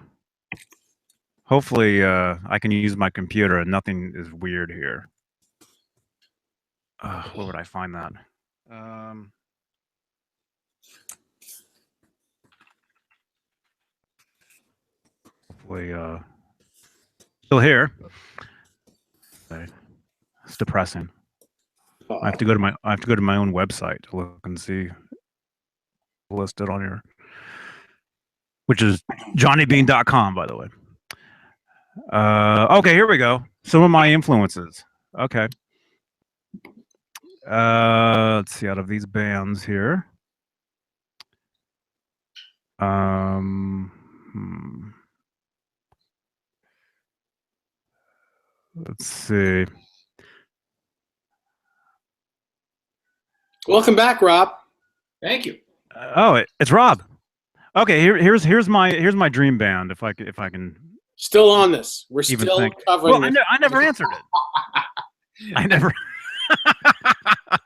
can use my computer and nothing is weird here. Where would I find that? Hopefully, still here. Okay. It's depressing. I have to go to my own website to look and see listed on here, which is johnnybean.com, by the way. Okay, here we go. Some of my influences. Okay. Let's see, out of these bands here. Let's see. Welcome back, Rob. Thank you. It's Rob. Okay, here's my dream band. If I can Still on this. We're even still think. covering Well, this. I never answered it. I never.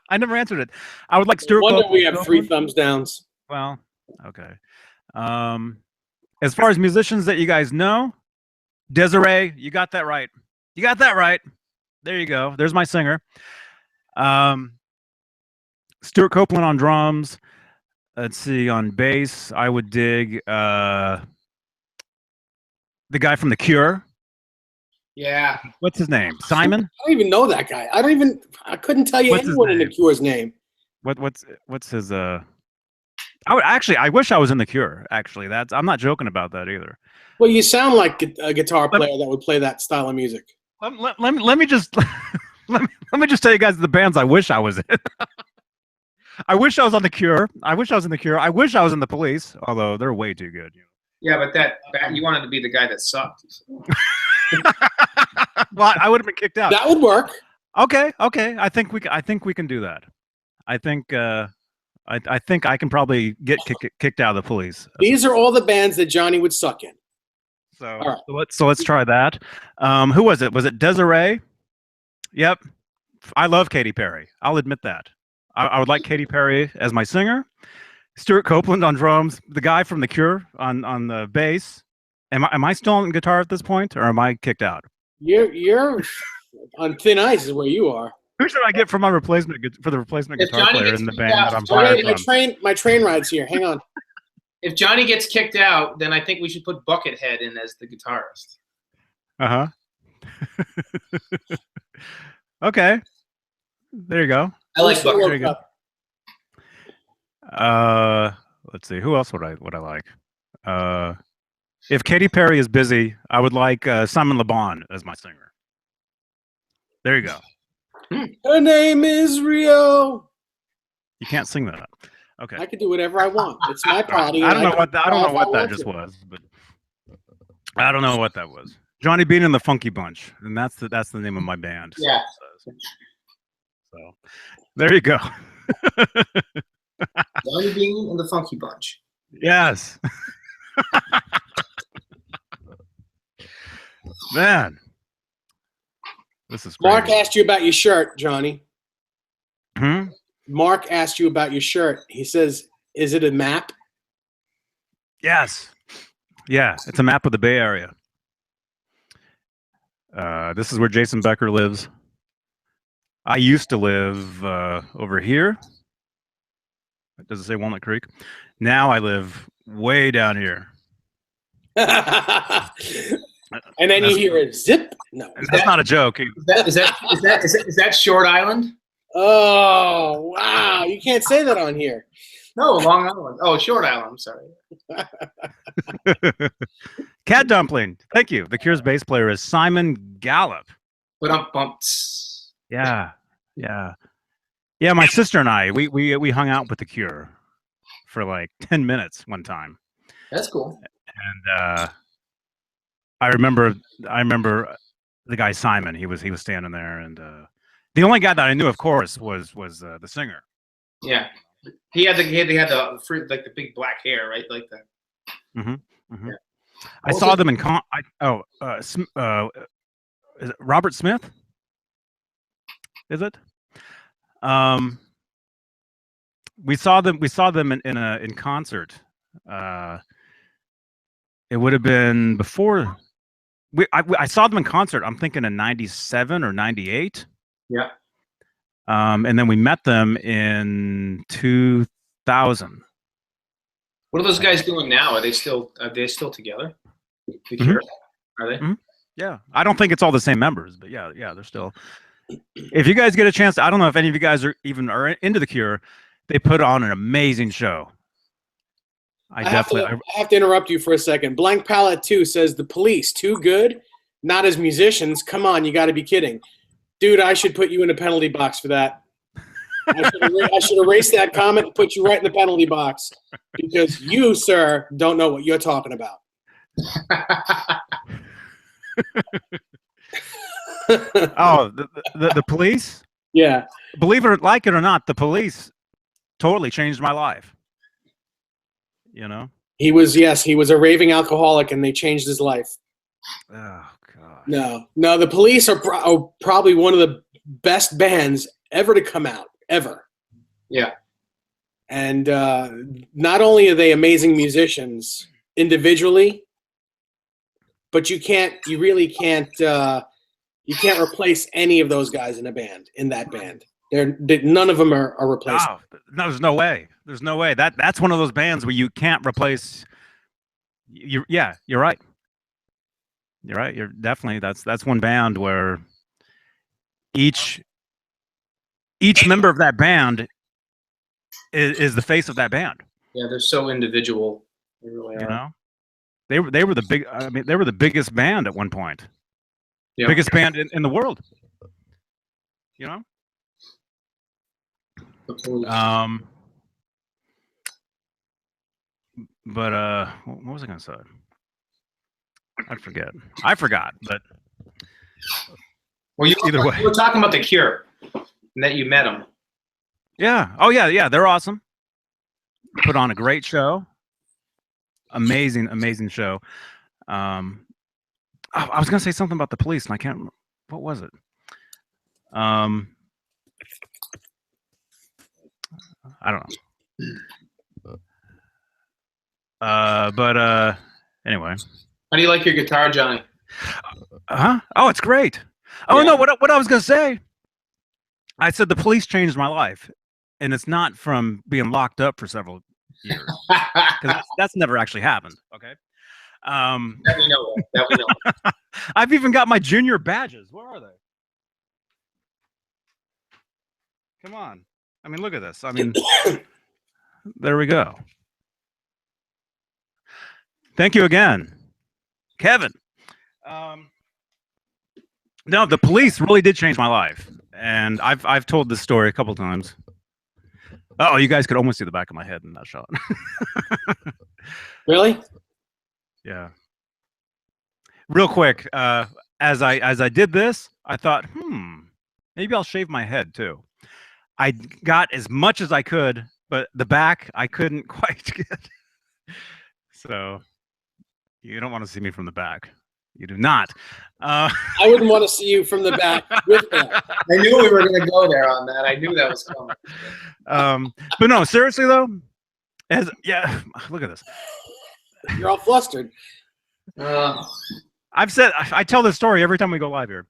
I never answered it. I would like No Stuart. wonder Copeland. we have 3 thumbs downs. Well, okay. As far as musicians that you guys know, Desiree, you got that right. You got that right. There you go. There's my singer. Stuart Copeland on drums. Let's see, on bass, I would dig the guy from The Cure. Yeah. What's his name? Simon? I don't even know that guy. I couldn't tell you What's his anyone in The name? Cure's name. What's his I wish I was in The Cure, actually. I'm not joking about that either. Well, you sound like a guitar player that would play that style of music. Let me just let me just tell you guys the bands I wish I was in. I wish I was on The Cure. I wish I was in The Cure. I wish I was in The Police, although they're way too good. Yeah, but that you wanted to be the guy that sucked. Well, I would have been kicked out. That would work. Okay. I think we can do that. I think I can probably get kicked out of The Police. These are all the bands that Johnny would suck in. So, let's try that. Who was it? Was it Desiree? Yep. I love Katy Perry. I'll admit that. I would like Katy Perry as my singer. Stuart Copeland on drums. The guy from The Cure on the bass. Am I still on guitar at this point, or am I kicked out? You're on thin ice, is where you are. Who should I get for my replacement guitar player in the band that I'm Sorry, fired from? my train ride's here. Hang on. If Johnny gets kicked out, then I think we should put Buckethead in as the guitarist. Okay. There you go. I like Who's the Buckethead. World Cup? Let's see. Who else would I like? If Katy Perry is busy, I would like Simon Le Bon as my singer. There you go. Her name is Rio. You can't sing that. Okay. I can do whatever I want. It's my party. I don't know what that just was, but I don't know what that was. Johnny Beane and the Funky Bunch, and that's the name of my band. Yeah. So there you go. Johnny Beane and the Funky Bunch. Yes. Man. This is Mark crazy. asked you about your shirt, Johnny. Hmm? Mark asked you about your shirt. He says, "Is it a map?" Yes. Yeah, it's a map of the Bay Area. This is where Jason Becker lives. I used to live over here. Does it say Walnut Creek? Now I live way down here. And then you hear a zip. No. That's not a joke. Is that Short Island? Oh, wow. You can't say that on here. No, Long Island. Oh, Short Island. I'm sorry. Cat Dumpling. Thank you. The Cure's bass player is Simon Gallup. But I'm bumped. Yeah. My sister and I, we hung out with The Cure for like 10 minutes one time. That's cool. And I remember the guy Simon. He was standing there, and the only guy that I knew, of course, was the singer. Yeah, he had the big black hair, right, like that. Mm-hmm. Mm-hmm. Yeah. I saw them in is it Robert Smith? Is it? We saw them in concert. It would have been before. I saw them in concert. I'm thinking in '97 or '98. Yeah. And then we met them in 2000. What are those guys doing now? Are they still together? The Cure? Are they? Mm-hmm. Yeah. I don't think it's all the same members, but yeah, they're still. If you guys get a chance, I don't know if any of you guys are into The Cure. They put on an amazing show. I have to interrupt you for a second. Blank Palette 2 says The Police, too good? Not as musicians. Come on, you got to be kidding. Dude, I should put you in a penalty box for that. I should erase that comment and put you right in the penalty box because you, sir, don't know what you're talking about. Oh, the police. Yeah. Believe it like it or not, the police totally changed my life. You know. He was a raving alcoholic, and they changed his life. Oh God. No, the Police are probably one of the best bands ever to come out, ever. Yeah. And not only are they amazing musicians individually, but you really can't replace any of those guys in that band. None of them are replaceable. No, there's no way. There's no way. That's one of those bands where you can't replace. You're right. You're right. You're definitely that's one band where each member of that band is the face of that band. Yeah, they're so individual. They really are. You know, they were the big. I mean, they were the biggest band at one point. Yeah. Biggest band in the world. You know. But what was I gonna say? I forgot. But well, either way, you were talking about the Cure, and that you met them. Yeah. Oh yeah. They're awesome. Put on a great show. Amazing show. I was gonna say something about the Police, and I can't remember. What was it? I don't know. But anyway. How do you like your guitar, Johnny? Huh? Oh, it's great. Oh yeah. No, what I was gonna say. I said the Police changed my life, and it's not from being locked up for several years, because that's never actually happened. Okay. That we know. I've even got my junior badges. Where are they? Come on. I mean, look at this. I mean, there we go. Thank you again, Kevin. No, the Police really did change my life, and I've told this story a couple times. Oh, you guys could almost see the back of my head in that shot. Really? Yeah. Real quick, as I did this, I thought, maybe I'll shave my head too. I got as much as I could, but the back I couldn't quite get. So you don't want to see me from the back. You do not. I wouldn't want to see you from the back with that. I knew we were going to go there on that. I knew that was coming. But no, seriously though, look at this. You're all flustered. I tell this story every time we go live here.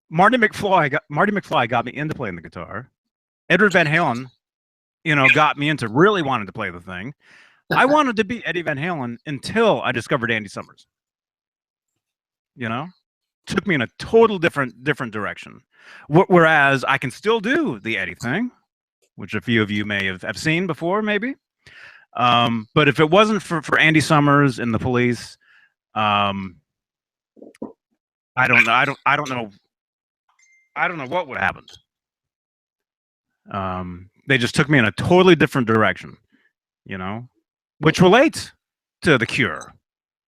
Marty McFly got me into playing the guitar. Edward Van Halen, got me into really wanting to play the thing. I wanted to be Eddie Van Halen until I discovered Andy Summers. Took me in a total different direction. Whereas I can still do the Eddie thing, which a few of you may have seen before, maybe. But if it wasn't for Andy Summers and the Police, I don't know what would have happened. They just took me in a totally different direction, which relates to the Cure.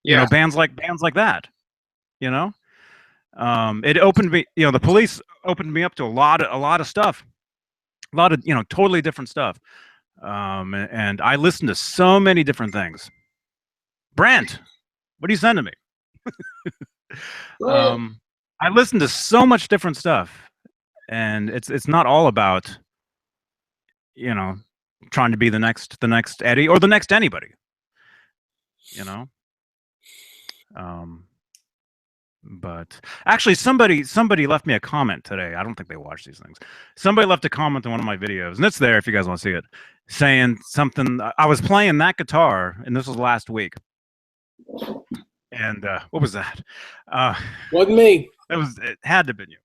Yeah. Bands like that. It opened me. The Police opened me up to a lot of stuff, a lot of totally different stuff. And I listened to so many different things. Brent, what are you sending me? I listened to so much different stuff, and it's not all about trying to be the next Eddie or the next anybody. But actually, somebody left me a comment today. I don't think they watch these things. Somebody left a comment on one of my videos, and it's there if you guys want to see it, saying something. I was playing that guitar, and this was last week. And what was that? Wasn't me. It had to have been you.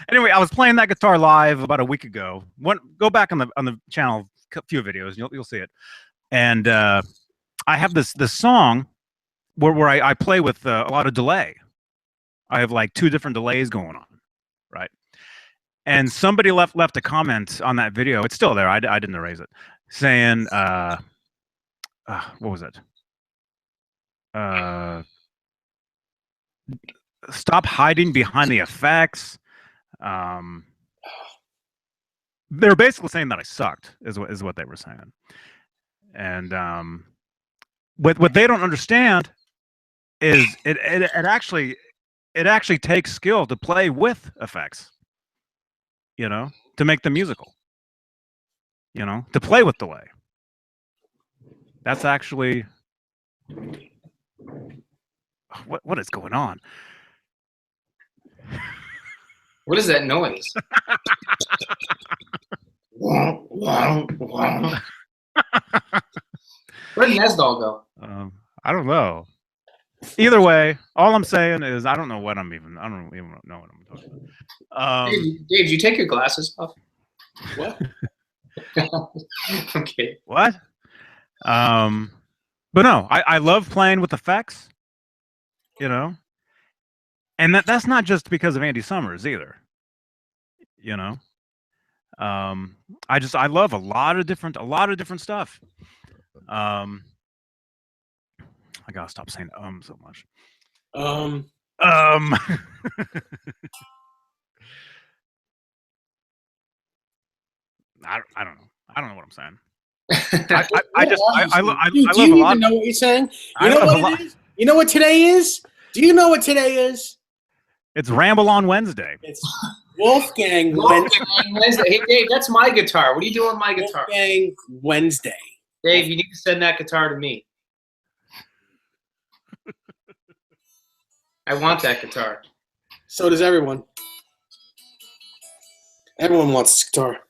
Anyway, I was playing that guitar live about a week ago. Go back on the channel, a few videos, you'll see it. And I have this song where I play with a lot of delay. I have like 2 different delays going on, right? And somebody left a comment on that video. It's still there. I didn't erase it, saying, what was it? stop hiding behind the effects. They're basically saying that I sucked, is what they were saying. And what they don't understand is it actually takes skill to play with effects. You know, to make them musical. You know, to play with delay. That's actually what is going on? What is that noise? Where did Nesdal go? I don't know. Either way, all I'm saying is I don't know what I don't even know what I'm talking about. Dave, did you take your glasses off? What? Okay. What? But no, I love playing with effects, you know, and that's not just because of Andy Summers either, you know. I love a lot of different stuff. I gotta stop saying so much. I don't know. I don't know what I'm saying. I love a lot. Do you even know what you're saying? You know what it is? You know what today is? Do you know what today is? It's Ramble on Wednesday. It's Wolfgang Wednesday. Hey, Dave, that's my guitar. What are you doing with my guitar? Wolfgang Wednesday. Dave, you need to send that guitar to me. I want that guitar. So does everyone. Everyone wants this guitar.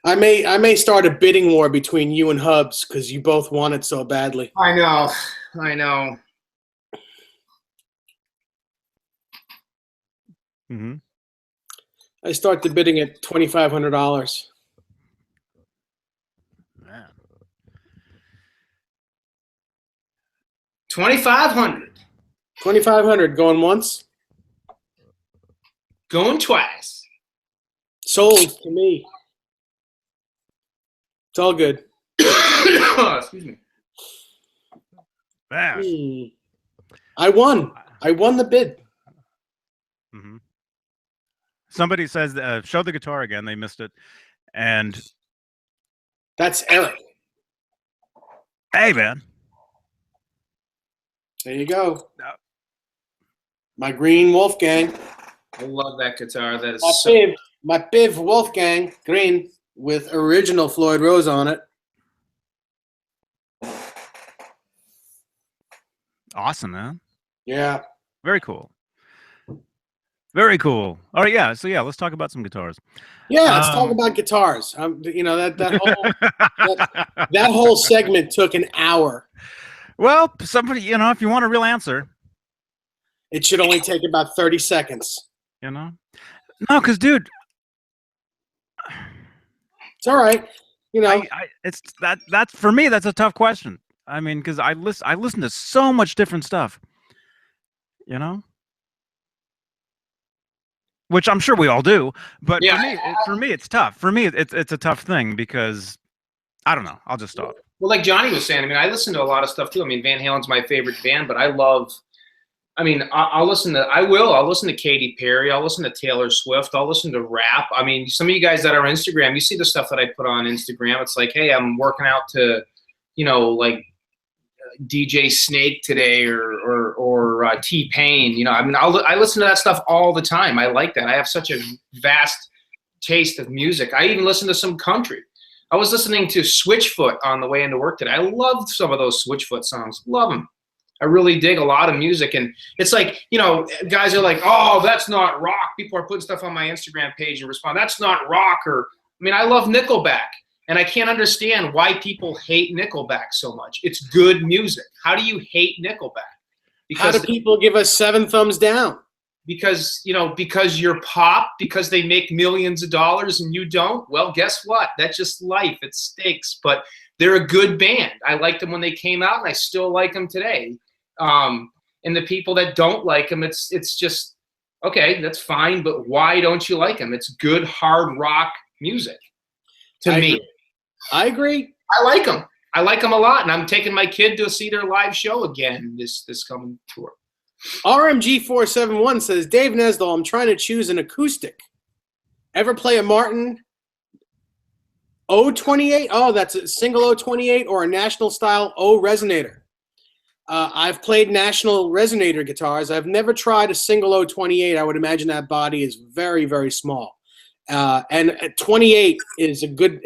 I may start a bidding war between you and Hubs because you both want it so badly. I know. Mm-hmm. I start the bidding at $2,500. Man. 2,500. 2,500 going once. Going twice. Sold to me. It's all good. Excuse me. Man. I won. I won the bid. Mm-hmm. Somebody says, show the guitar again. They missed it. And that's Eric. Hey, man. There you go. My green Wolfgang. I love that guitar. That is my Biv Wolfgang green with original Floyd Rose on it. Awesome, man. Yeah. Very cool. Very cool. All right, yeah. So yeah, let's talk about some guitars. Yeah, let's talk about guitars. You know that whole segment took an hour. Well, somebody, you know, if you want a real answer, it should only take about 30 seconds. You know, no, because dude, it's all right. You know, it's that's for me. That's a tough question. I mean, because I listen to so much different stuff. You know. Which I'm sure we all do, but yeah. for me, it's tough. For me, it's a tough thing because I don't know. I'll just stop. Well, like Johnny was saying, I mean, I listen to a lot of stuff too. I mean, Van Halen's my favorite band, but I'll listen to Katy Perry. I'll listen to Taylor Swift. I'll listen to rap. I mean, some of you guys that are on Instagram, you see the stuff that I put on Instagram. It's like, hey, I'm working out to, you know, like DJ Snake today or T-Pain. You know, I mean, I listen to that stuff all the time. I like that. I have such a vast taste of music. I even listen to some country. I was listening to Switchfoot on the way into work today. I loved some of those Switchfoot songs. Love them. I really dig a lot of music. And it's like, you know, guys are like, oh, that's not rock. People are putting stuff on my Instagram page and respond, that's not rock. Or, I mean, I love Nickelback. And I can't understand why people hate Nickelback so much. It's good music. How do you hate Nickelback? Because how do people give us 7 thumbs down? Because, you know, because you're pop, because they make millions of dollars and you don't? Well, guess what? That's just life. It stinks. But they're a good band. I liked them when they came out, and I still like them today. And the people that don't like them, it's just, okay, that's fine, but why don't you like them? It's good hard rock music to me. I agree. I like them. I like them a lot, and I'm taking my kid to see their live show again this coming tour. RMG471 says, Dave Nesdall, I'm trying to choose an acoustic. Ever play a Martin 028? Oh, that's a single 028 or a national style O resonator. I've played national resonator guitars. I've never tried a single 028. I would imagine that body is very, very small. And 28 is a good,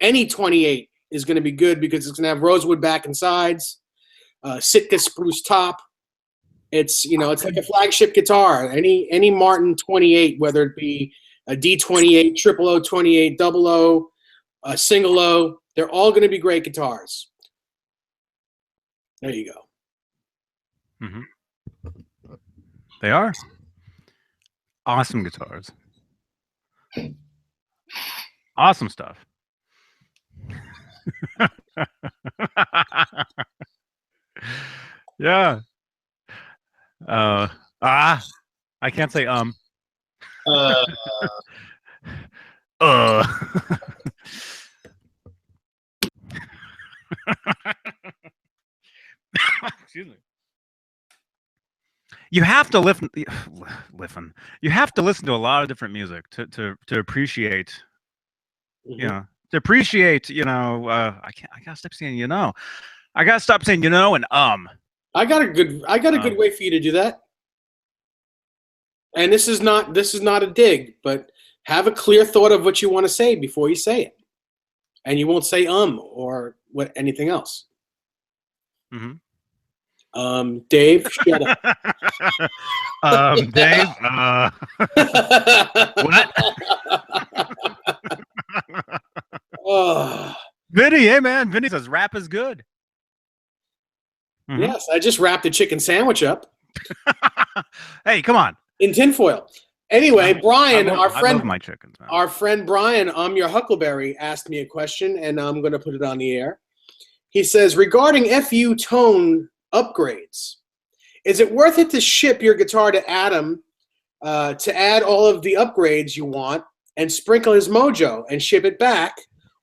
any 28 is going to be good because it's going to have rosewood back and sides, Sitka spruce top. It's, it's like a flagship guitar. Any Martin 28, whether it be a D28, triple O 28, double O, a single O, they're all going to be great guitars. There you go. Mm-hmm. They are awesome guitars. Awesome stuff. Yeah. I can't say Excuse me. You have to listen. You have to listen to a lot of different music to appreciate. Mm-hmm. You know, to appreciate. I gotta stop saying I gotta stop saying and I got a good way for you to do that. And this is not a dig, but have a clear thought of what you want to say before you say it, and you won't say or anything else. Mm-hmm. Dave, shut up. Dave, what? Oh. Vinny, hey man, Vinny says rap is good. Mm-hmm. Yes, I just wrapped a chicken sandwich up. Hey, come on. In tinfoil. Anyway, Brian, I love my chickens, man. Our friend Brian, your Huckleberry, asked me a question, and I'm going to put it on the air. He says, regarding FU tone upgrades, is it worth it to ship your guitar to Adam to add all of the upgrades you want and sprinkle his mojo and ship it back?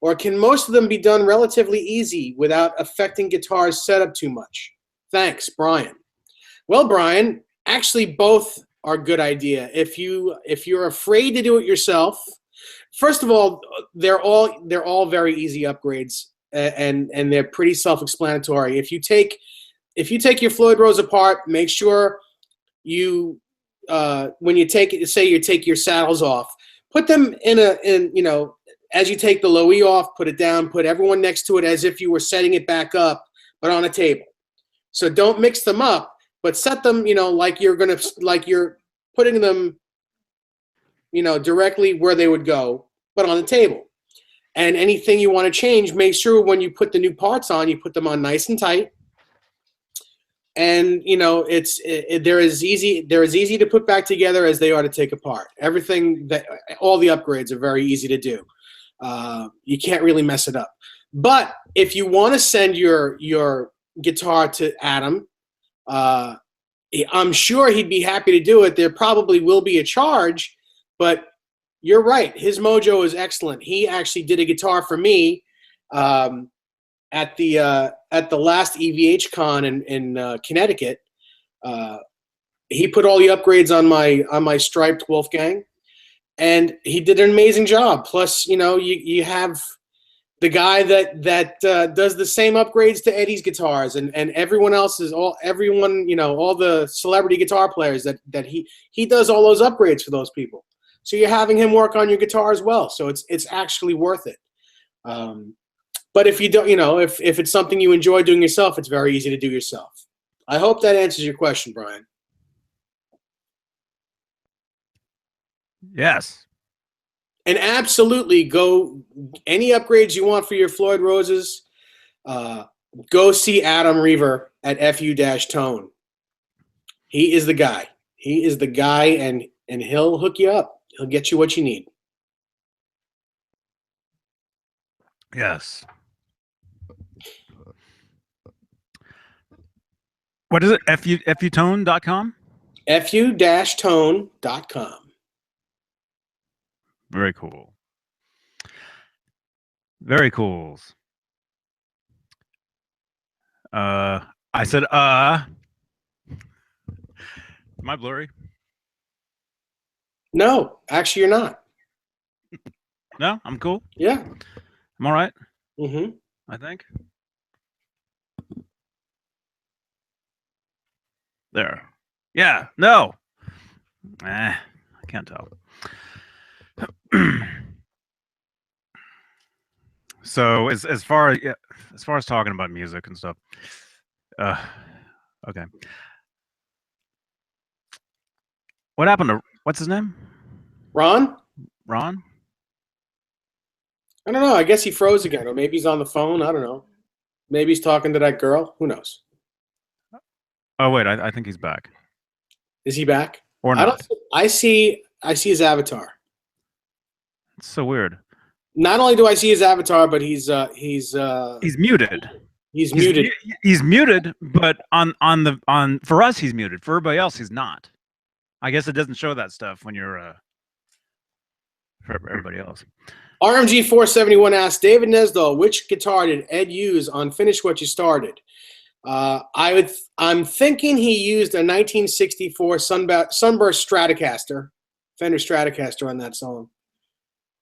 Or can most of them be done relatively easy without affecting guitar's setup too much? Thanks, Brian. Well, Brian, actually both are a good idea. If you're afraid to do it yourself, first of all, they're all very easy upgrades, and they're pretty self-explanatory. If you take your Floyd Rose apart, make sure you when you take your saddles off, put them as you take the low E off, put it down, put everyone next to it as if you were setting it back up, but on a table. So don't mix them up, but set them, like you're putting them, directly where they would go, but on the table. And anything you want to change, make sure when you put the new parts on, you put them on nice and tight. And they're as easy to put back together as they are to take apart. All the upgrades are very easy to do. You can't really mess it up. But if you want to send your guitar to Adam, I'm sure he'd be happy to do it. There probably will be a charge, but you're right. His mojo is excellent. He actually did a guitar for me at the last EVHCon in Connecticut. He put all the upgrades on my striped Wolfgang, and he did an amazing job. Plus, you have the guy that does the same upgrades to Eddie's guitars, and everyone else is all the celebrity guitar players that he does all those upgrades for those people. So you're having him work on your guitar as well. So it's actually worth it. But if you don't, if it's something you enjoy doing yourself, it's very easy to do yourself. I hope that answers your question, Brian. Yes. And absolutely go any upgrades you want for your Floyd Roses. Go see Adam Reaver at FU-Tone. He is the guy. He is the guy, and he'll hook you up. He'll get you what you need. Yes. What is it? FUtone.com? FU-Tone.com. Very cool. Very cool. I said, Am I blurry? No, actually, you're not. No, I'm cool. Yeah. I'm all right. Mm-hmm. I think. There. Yeah. No. I can't tell. So as far as talking about music and stuff, okay. What happened to what's his name? Ron? Ron? I don't know. I guess he froze again, or maybe he's on the phone. I don't know. Maybe he's talking to that girl. Who knows? Oh wait, I think he's back. Is he back? Or I not? don't. I see his avatar. It's so weird. Not only do I see his avatar, but he's muted. He's muted. He's muted, but on for us he's muted. For everybody else, he's not. I guess it doesn't show that stuff when you're for everybody else. RMG 471 asks David Nesdall, which guitar did Ed use on Finish What You Started? I'm thinking he used a 1964 Sunburst Stratocaster, Fender Stratocaster on that song.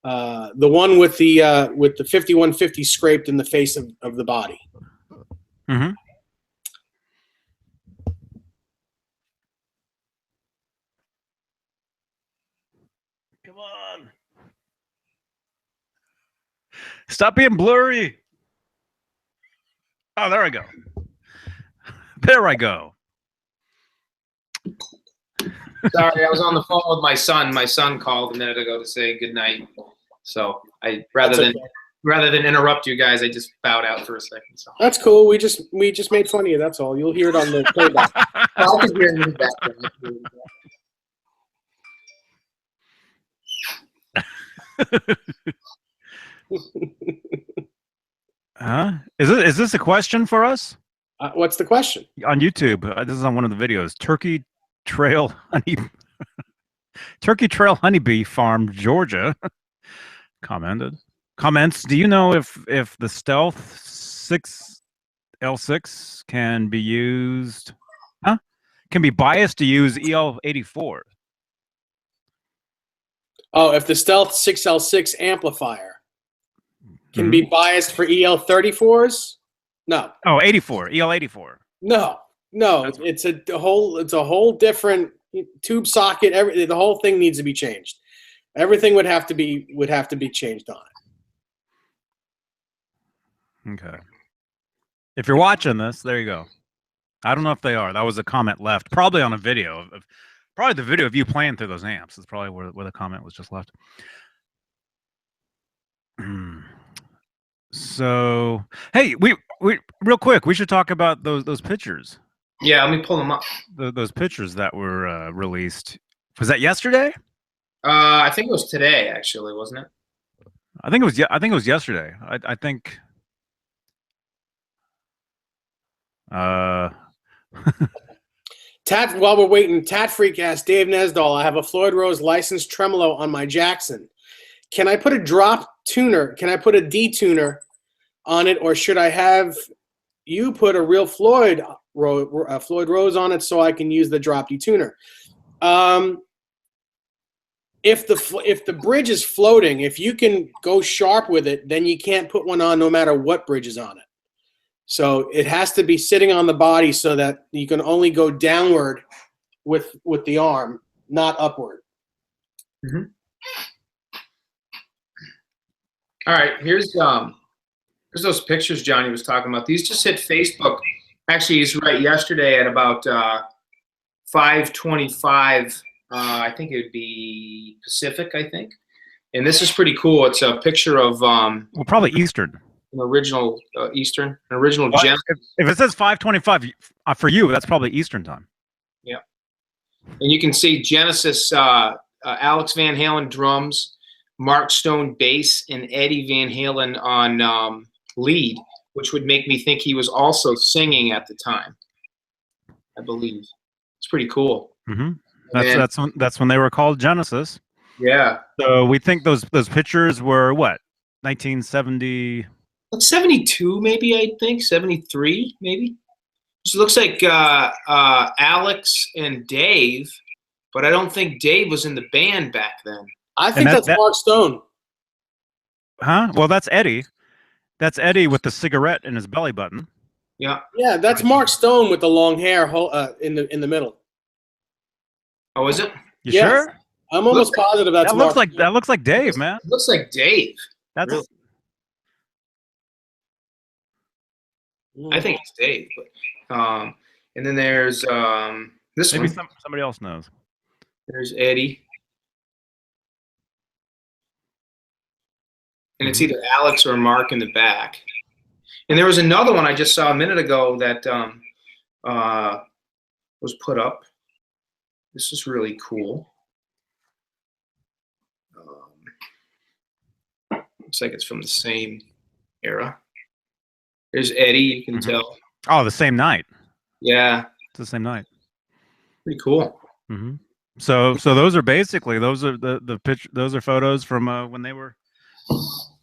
The one with the 5150 scraped in the face of the body. Mm-hmm. Come on. Stop being blurry. Oh, there I go. There I go. Sorry, I was on the phone with my son. My son called a minute ago to say good night. So I rather than interrupt you guys, I just bowed out for a second. So that's cool. We just made fun of you. That's all. You'll hear it on the playback. I can hear it in the background. Is this a question for us? What's the question? On YouTube. This is on one of the videos. Turkey Trail Honeybee Farm, Georgia. Comments. Do you know if the Stealth 6L6 can be used? Can be biased to use EL84? Oh, if the Stealth 6L6 amplifier can be biased for EL34s? No. Oh, 84, EL84. No. It's a whole different tube socket. The whole thing needs to be changed. Everything would have to be changed on it. Okay. If you're watching this, there you go. I don't know if they are. That was a comment left, probably on a video of probably the video of you playing through those amps. Is probably where the comment was just left. So, hey, we real quick, we should talk about those pictures. Yeah, let me pull them up. Those pictures that were released. Was that yesterday? I think it was today, actually, wasn't it? I think it was yesterday. I think. Tat, while we're waiting, Tat Freak asked Dave Nesdall, I have a Floyd Rose licensed tremolo on my Jackson. Can I put a drop tuner? Can I put a D-tuner on it, or should I have you put a real Floyd Rose on it so I can use the drop D-tuner? If the bridge is floating, if you can go sharp with it, then you can't put one on no matter what bridge is on it. So it has to be sitting on the body so that you can only go downward with the arm, not upward. Mm-hmm. All right, here's those pictures Johnny was talking about. These just hit Facebook. Actually, he's right. Yesterday at about 5:25, I think it would be Pacific, I think. And this is pretty cool. It's a picture of well, probably Eastern. An original Eastern, an original gem. If it says 5:25 for you, that's probably Eastern time. Yeah, and you can see Genesis, Alex Van Halen drums, Mark Stone bass, and Eddie Van Halen on lead, which would make me think he was also singing at the time. I believe it's pretty cool. Mm-hmm. That's when they were called Genesis. Yeah. So we think those pictures were what, 1970. 72, maybe, I think 73, maybe. This looks like Alex and Dave, but I don't think Dave was in the band back then. I think that's Mark Stone. Huh? Well, that's Eddie. That's Eddie with the cigarette in his belly button. Yeah. Yeah, that's Mark Stone with the long hair in the middle. Oh, is it? You Yes. sure? I'm almost positive that's That Mark. looks like Dave, man. It looks like Dave. That's Really? I think it's Dave. But, and then there's this maybe one. somebody else knows. There's Eddie. And it's either Alex or Mark in the back. And there was another one I just saw a minute ago that was put up. This is really cool. Looks like it's from the same era. There's Eddie, you can tell. Oh, the same night. Yeah. It's the same night. Pretty cool. So those are basically those are the pitch. Those are photos from when they were.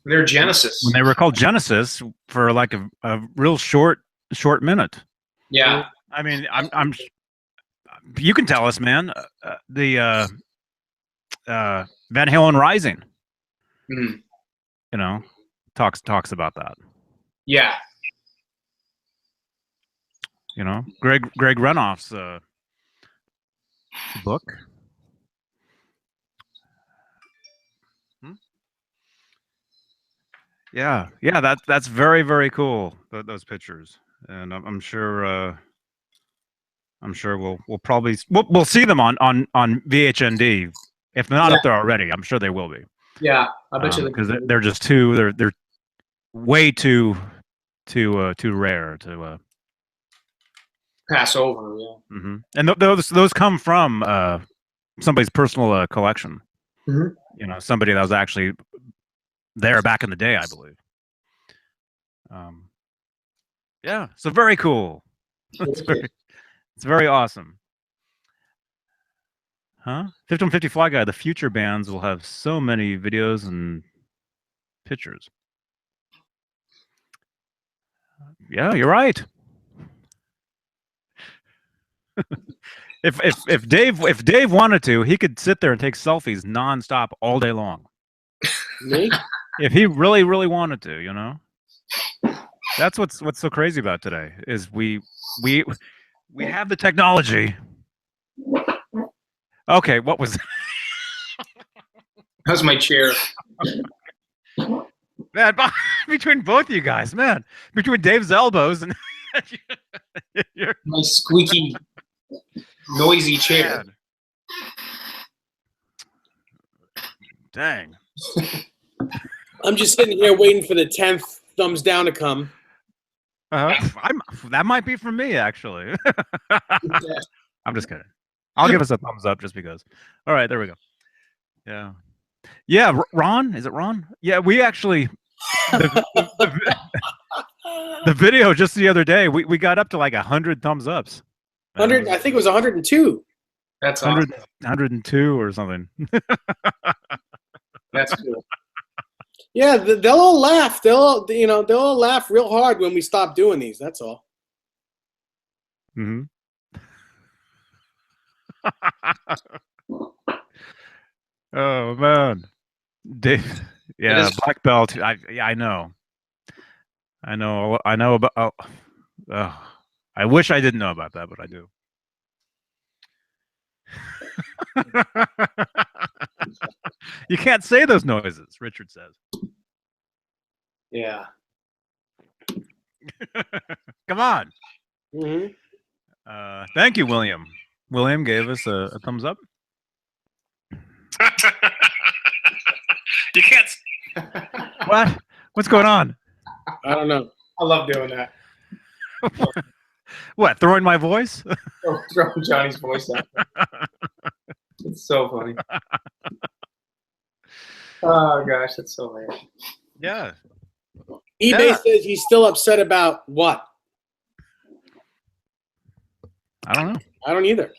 They're Genesis. When they were called Genesis for like a real short minute. Yeah. I mean, I'm. You can tell us, man. The Van Halen Rising. Mm. You know, talks about that. Yeah. You know, Greg Renoff's book. Yeah, that's very, very cool. Those pictures, and I'm sure we'll probably we'll see them on VHND. If they're not up there already, I'm sure they will be. Yeah, I bet you because they're just too they're way too rare to pass over. Yeah. And those come from somebody's personal collection. You know, somebody that was actually there back in the day, I believe. Yeah, so very cool. It's very awesome. Huh? 5150 Fly Guy, the future bands will have so many videos and pictures. Yeah, you're right. If Dave wanted to, he could sit there and take selfies nonstop all day long. Me? If he really wanted to, you know. That's what's so crazy about today is we have the technology. Okay, what was How's my chair? man between both of you guys, man, between Dave's elbows and my squeaky, noisy chair. Man. Dang. I'm just sitting here waiting for the 10th thumbs down to come. That might be for me, actually. I'm just kidding. I'll give us a thumbs up just because. All right, there we go. Yeah. Ron, is it Ron? Yeah, we actually the video just the other day. We got up to like 100 thumbs ups. 100. I think it was 102. That's 100, awesome. 102 or something. That's cool. Yeah, they'll all laugh. They'll all laugh real hard when we stop doing these. That's all. Oh man, Dave. Yeah, black belt. I know. I know about. I wish I didn't know about that, but I do. You can't say those noises, Richard says. Yeah. Come on. Mm-hmm. Thank you, William. William gave us a thumbs up. You can't. What? What's going on? I don't know. I love doing that. What? Throwing my voice? Throwing Johnny's voice out. It's so funny. Oh gosh, that's so weird. Yeah. eBay says he's still upset about what? I don't know. I don't either.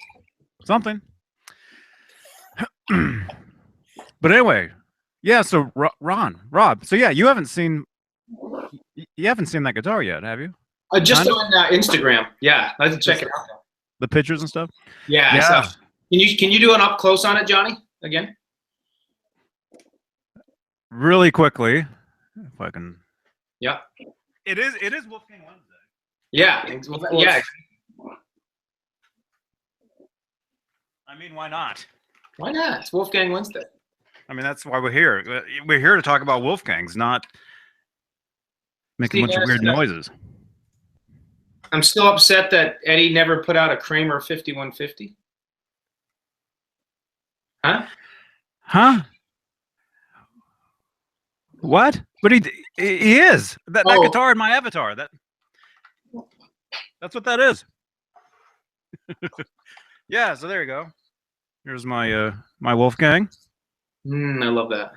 Something. But anyway, yeah. So Rob. So yeah, you haven't seen that guitar yet, have you? Just Kind of? on Instagram. Yeah, let's check it out. The pictures and stuff. Yeah. Yeah. So, can you do an up close on it, Johnny? Again? Really quickly, if I can. Yeah. It is Wolfgang Wednesday. Yeah. Yeah. I mean, why not? Why not? It's Wolfgang Wednesday. I mean, that's why we're here. We're here to talk about Wolfgangs, not make a bunch of weird noises. I'm still upset that Eddie never put out a Kramer 5150. Huh? Huh? What? But he is that guitar in my avatar. That's what that is. Yeah. So there you go. Here's my my Wolfgang. I love that.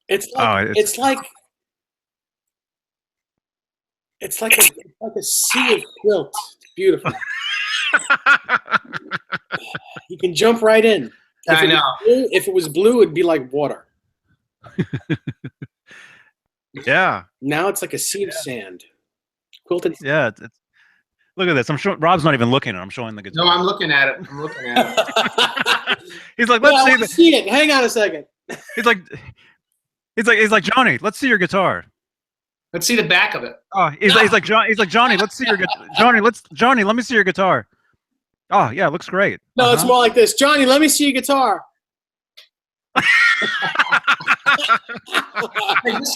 It's like it's like a sea of quilt. It's beautiful. You can jump right in. I know. If it was blue, it'd be like water. Yeah. Now it's like a sea of sand. Quilted. Yeah. It's look at this. I'm showing. Rob's not even looking at it. I'm showing the guitar. No, I'm looking at it. I'm looking at it. He's like, let's see it. Hang on a second. He's like Johnny. Let's see your guitar. Let's see the back of it. Oh, he's like Johnny. Let's see your Johnny. Let me see your guitar. Oh yeah, it looks great. No, it's more like this. Johnny, let me see your guitar.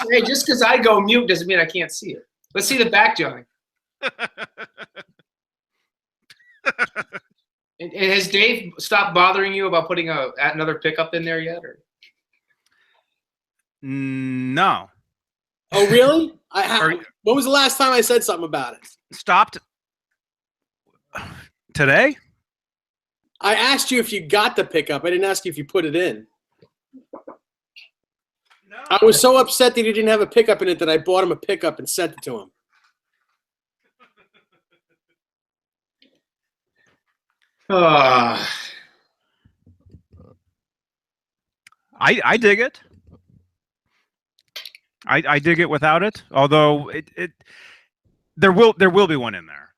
Hey, just because I go mute doesn't mean I can't see it. Let's see the back, Johnny. And has Dave stopped bothering you about putting another pickup in there yet? Or? No. Oh, really? When was the last time I said something about it? Stopped today? I asked you if you got the pickup. I didn't ask you if you put it in. No. I was so upset that he didn't have a pickup in it that I bought him a pickup and sent it to him. I dig it. I dig it without it. Although there will be one in there.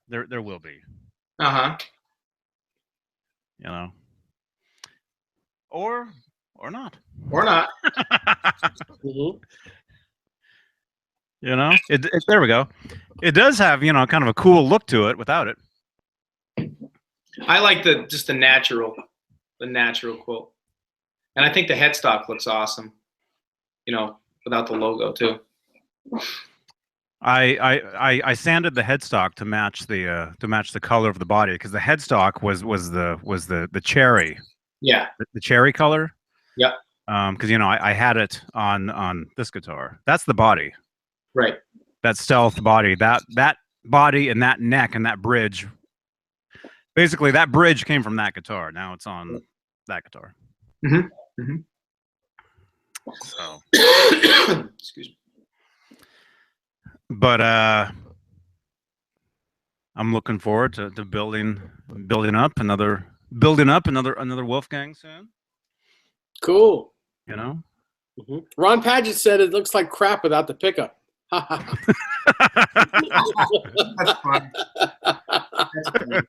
There will be. You know. Or not. Or not. Mm-hmm. You know, there we go. It does have, you know, kind of a cool look to it without it. I like the natural quote, and I think the headstock looks awesome. You know, without the logo too. I sanded the headstock to match the color of the body, because the headstock was the cherry. Yeah. The cherry color. Yeah. Because you know I had it on this guitar. That's the body. Right. That stealth body. That body and that neck and that bridge. Basically, that bridge came from that guitar. Now it's on that guitar. Mm-hmm. Mm-hmm. So. Excuse me. But I'm looking forward to building up another Wolfgang soon. Cool. You know. Mm-hmm. Ron Padgett said it looks like crap without the pickup. That's fun. That's fun.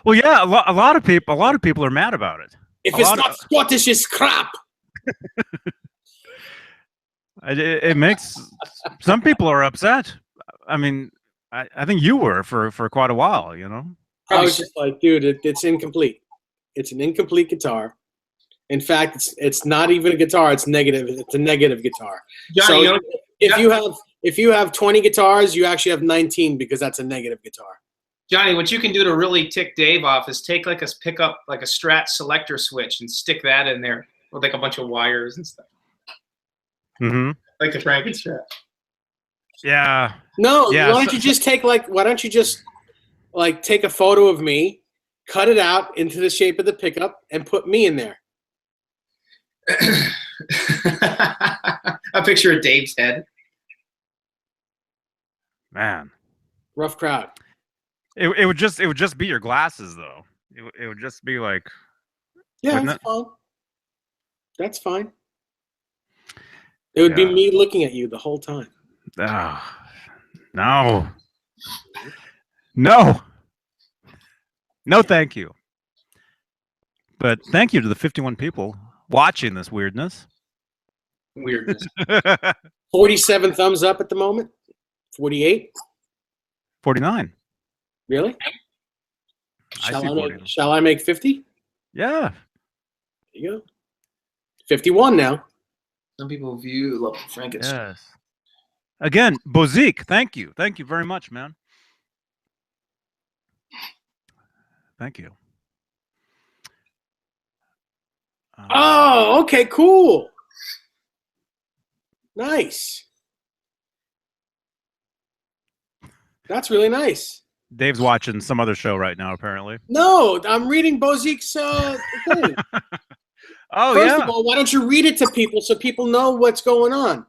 Well, yeah, a lot of people are mad about it. If it's not Scottish, it's crap. It makes some people are upset. I mean, I think you were for quite a while, you know. I was just like, dude, it's incomplete. It's an incomplete guitar. In fact, it's not even a guitar. It's negative. It's a negative guitar. Johnny, so if you have 20 guitars, you actually have 19 because that's a negative guitar. Johnny, what you can do to really tick Dave off is take like a pickup, like a Strat selector switch, and stick that in there with like a bunch of wires and stuff. Mm-hmm. Like the Frankenstrat. Yeah. No. Yeah, why don't you just take take a photo of me, cut it out into the shape of the pickup, and put me in there. A picture of Dave's head. Man. Rough crowd. It would just be your glasses though. It would just be like. Yeah, that's fine. That's fine. It would be me looking at you the whole time. No. No. No, thank you. But thank you to the 51 people watching this weirdness. Weirdness. 47 thumbs up at the moment. 48. 49. Really? I see 49. Shall I make 50? Yeah. There you go. 51 now. Some people view Love Frankenstein. Yes. Again, Bozique, thank you. Thank you very much, man. Thank you. Oh, okay, cool. Nice. That's really nice. Dave's watching some other show right now, apparently. No, I'm reading Bozique's thing. Oh, First yeah. of all, why don't you read it to people so people know what's going on?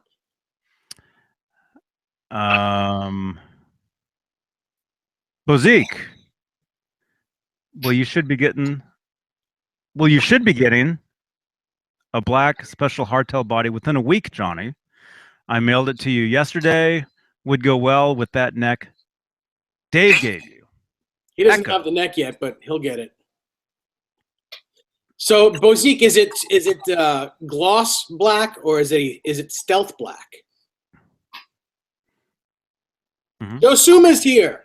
Bozique. Well, you should be getting a black special hardtail body within a week, Johnny. I mailed it to you yesterday. Would go well with that neck Dave gave you. He doesn't Echo. have the neck yet, but he'll get it. So, Bozique, is it gloss black or is it stealth black? Mhm. Joe Suma's here.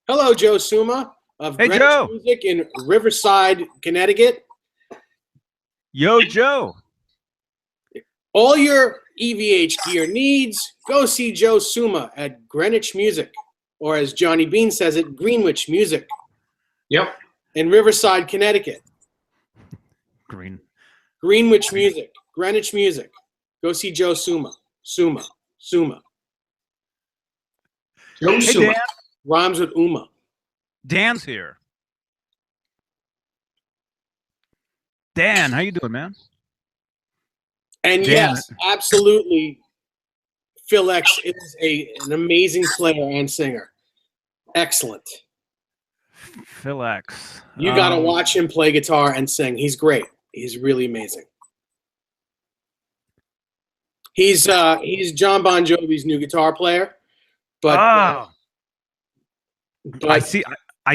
Hello, Joe Suma of Hey, Greenwich Joe. Music in Riverside, Connecticut. Yo, Joe. All your EVH gear needs, go see Joe Suma at Greenwich Music, or as Johnny Beane says it, Greenwich Music Yep. in Riverside, Connecticut. Greenwich Music, Greenwich Music. Go see Joe Suma. Suma. Joe Hey, Suma. Dan. Rhymes with Uma. Dan's here. Dan, how you doing, man? And Dan. yes, absolutely, Phil X is an amazing player and singer. Excellent. Phil X. You got to watch him play guitar and sing. He's great. He's really amazing. He's John Bon Jovi's new guitar player, but I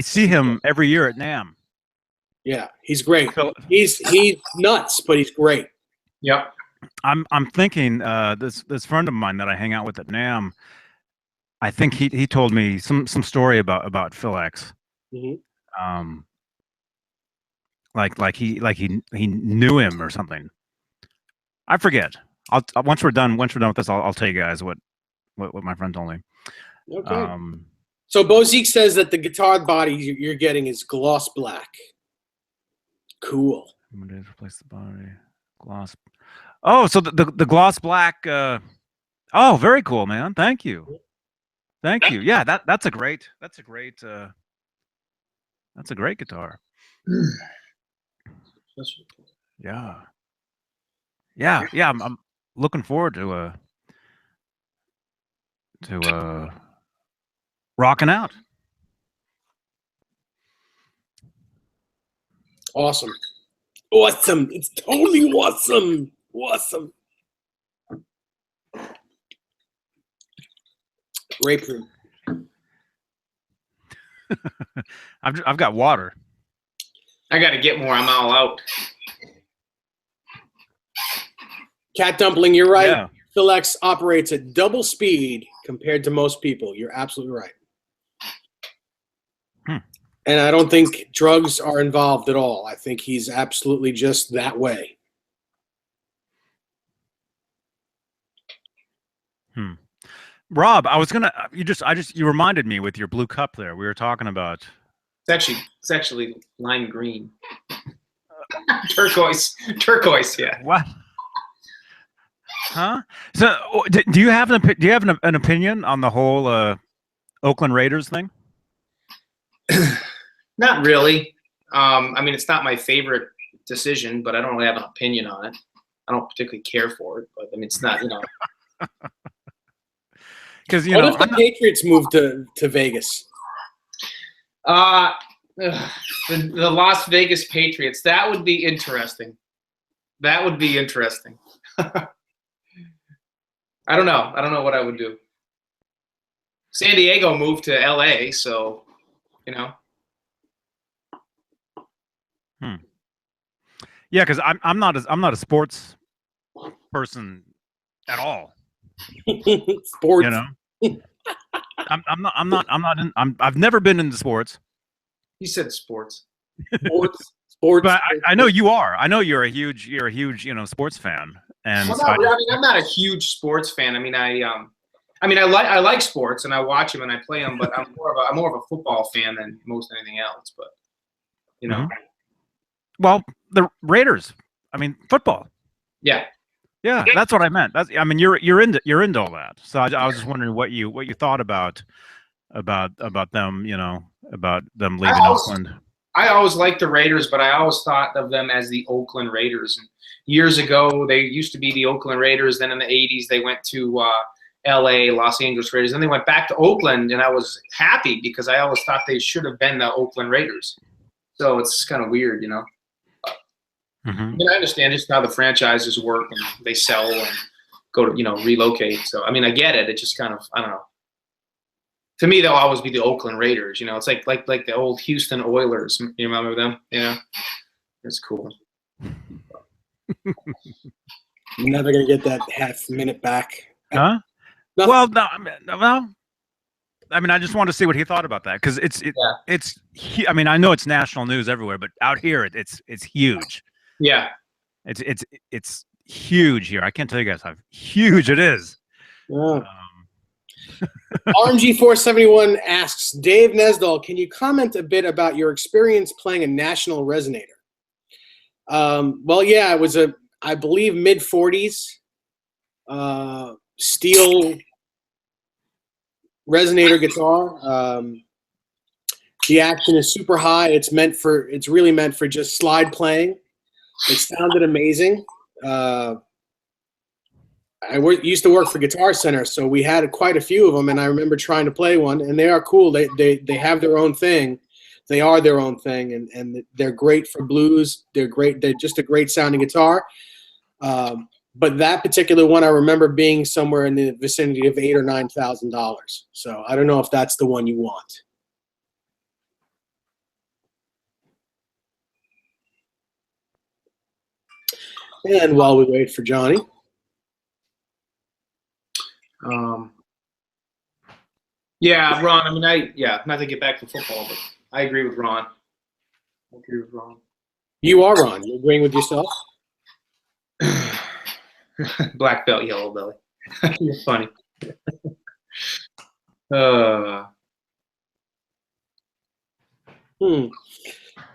see him every year at NAMM. Yeah, he's great. Phil- He's nuts, but he's great. Yep. I'm thinking this friend of mine that I hang out with at NAMM. I think he told me some story about Phil X. Mm-hmm. Like he knew him or something. I forget. Once we're done with this, I'll tell you guys what my friend told me. Okay. So Bozique says that the guitar body you're getting is gloss black. Cool. Replace the body gloss. Oh, so the gloss black. Oh, very cool, man. Thank you. Yeah, that's a great guitar. Yeah. I'm looking forward to rocking out. Awesome. It's totally awesome. Grapefruit. I've got water. I got to get more. I'm all out. Cat Dumpling, you're right. Yeah. Phil X operates at double speed compared to most people. You're absolutely right. And I don't think drugs are involved at all. I think he's absolutely just that way. Rob, I was gonna. You reminded me with your blue cup there. We were talking about. It's actually lime green. Turquoise. Yeah. What? Huh? So, do you have an opinion on the whole Oakland Raiders thing? Not really. I mean, it's not my favorite decision, but I don't really have an opinion on it. I don't particularly care for it, but I mean, it's not, Because what if the Patriots moved to Vegas? The Las Vegas Patriots. That would be interesting. I don't know. I don't know what I would do. San Diego moved to LA, so you know. Yeah, because I'm not a sports person at all. Sports. You know, I've never been into sports. He said sports. Sports. But I know you are. I know you're a huge sports fan. And I'm not a huge sports fan. I like sports and I watch them and I play them, but I'm more of a football fan than most anything else. But you know, well, the Raiders. I mean, football. Yeah, that's what I meant. You're into all that. So I was just wondering what you thought about them. About them leaving Oakland. I always liked the Raiders, but I always thought of them as the Oakland Raiders. And years ago, they used to be the Oakland Raiders. Then in the 80s, they went to L.A., Los Angeles Raiders. Then they went back to Oakland, and I was happy because I always thought they should have been the Oakland Raiders. So it's kind of weird, you know. I understand just how the franchises work and they sell and go to, relocate. So, I get it. It just kind of, I don't know. To me, they'll always be the Oakland Raiders. You know, it's like the old Houston Oilers. You remember them? Yeah, it's cool. You're never gonna get that half minute back. Huh? No. Well, no. I just wanted to see what he thought about that because it's. I know it's national news everywhere, but out here it's huge. Yeah, it's huge here. I can't tell you guys how huge it is. Yeah. RMG471 asks, Dave Nesdal, can you comment a bit about your experience playing a national resonator? Well, yeah, it was I believe, mid-40s steel resonator guitar. The action is super high. It's really meant for just slide playing. It sounded amazing. I used to work for Guitar Center, so we had quite a few of them, and I remember trying to play one, and they are cool. They have their own thing. They are their own thing, and they're great for blues. They're great. They're just a great sounding guitar. But that particular one, I remember being somewhere in the vicinity of $8,000 or $9,000. So I don't know if that's the one you want. And while we wait for Johnny. Yeah, Ron. Not to get back to football, but I agree with Ron. You are Ron. You're agreeing with yourself? Black belt, yellow belly. You're funny. All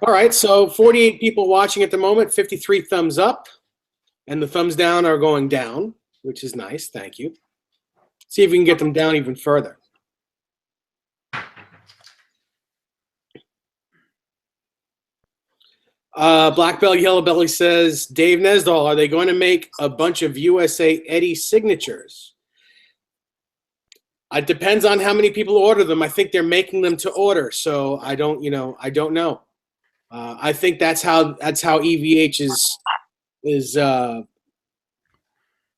right, so 48 people watching at the moment, 53 thumbs up, and the thumbs down are going down, which is nice. Thank you. See if we can get them down even further. Black Belt Yellow Belly says, Dave Nesdal, are they going to make a bunch of USA Eddie signatures? It depends on how many people order them. I think they're making them to order, so I don't know. I think that's how EVH is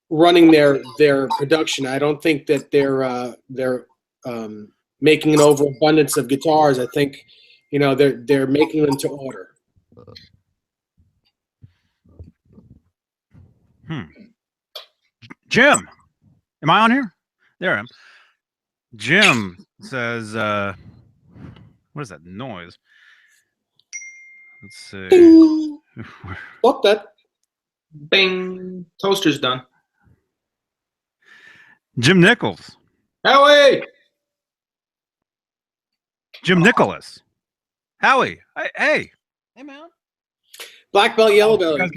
running their production. I don't think that they're making an overabundance of guitars. I think they're making them to order. Jim, am I on here? There I am. Jim says, what is that noise? Let's see. Stop that. Bing. Toaster's done. Jim Nichols. Howie. Jim Nicholas. Howie. Hey, man. Black Belt Yellow Belly.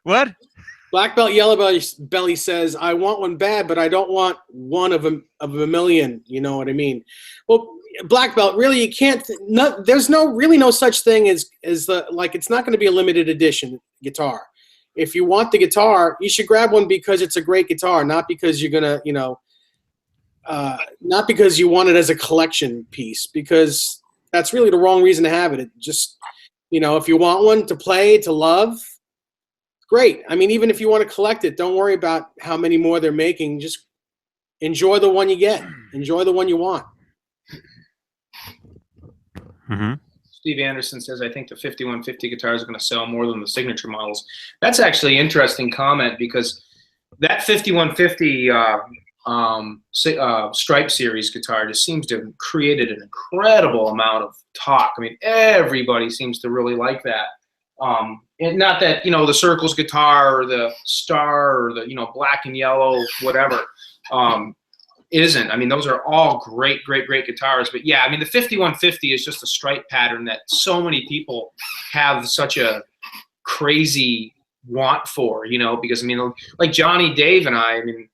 What? Black Belt Yellow Belly says, I want one bad, but I don't want one of a million. You know what I mean? Well, Black Belt, really, you can't. There's really no such thing as it's not going to be a limited edition guitar. If you want the guitar, you should grab one because it's a great guitar, not because you're gonna, not because you want it as a collection piece. Because that's really the wrong reason to have it. It just, if you want one to play, to love, great. I mean, even if you want to collect it, don't worry about how many more they're making. Just enjoy the one you get. Enjoy the one you want. Mm-hmm. Steve Anderson says, I think the 5150 guitars are going to sell more than the signature models. That's actually an interesting comment because that 5150 Stripe Series guitar just seems to have created an incredible amount of talk. I mean, everybody seems to really like that. And not that, the Circles guitar or the Star or the, black and yellow, whatever, isn't. I mean, those are all great, great, great guitars. But yeah, I mean, the 5150 is just a stripe pattern that so many people have such a crazy want for, because I mean, like Johnny, Dave, and I mean,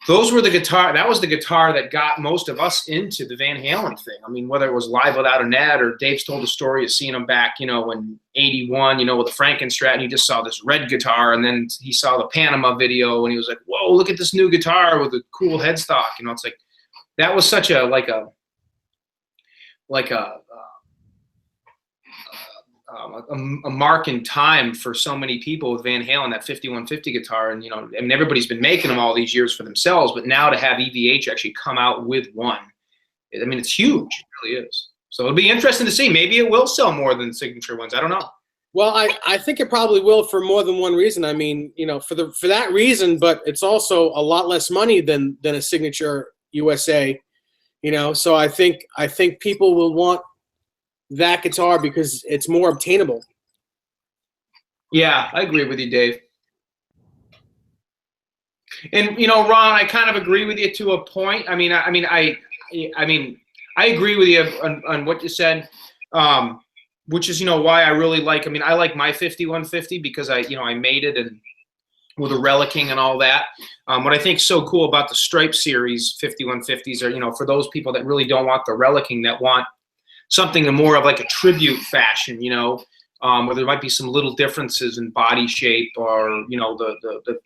those were that was the guitar that got most of us into the Van Halen thing. I mean, whether it was Live Without a Net or Dave's told the story of seeing him back, in 81, with the Frankenstrat, and he just saw this red guitar, and then he saw the Panama video, and he was like, whoa, look at this new guitar with a cool headstock. It's like, that was such a, a mark in time for so many people with Van Halen, that 5150 guitar. And, I mean, everybody's been making them all these years for themselves, but now to have EVH actually come out with one, I mean, it's huge. It really is. So it'll be interesting to see. Maybe it will sell more than signature ones. I don't know. Well, I think it probably will for more than one reason. I mean, for that reason, but it's also a lot less money than a signature USA, so I think people will want that guitar because it's more obtainable. Yeah, I agree with you, Dave. And Ron, I kind of agree with you to a point. I mean, I agree with you on what you said, which is why I really like. I mean, I like my 5150 because I made it and with a relicking and all that. What I think is so cool about the Stripe Series 5150s are for those people that really don't want the relicking, that want something more of like a tribute fashion, where there might be some little differences in body shape or, the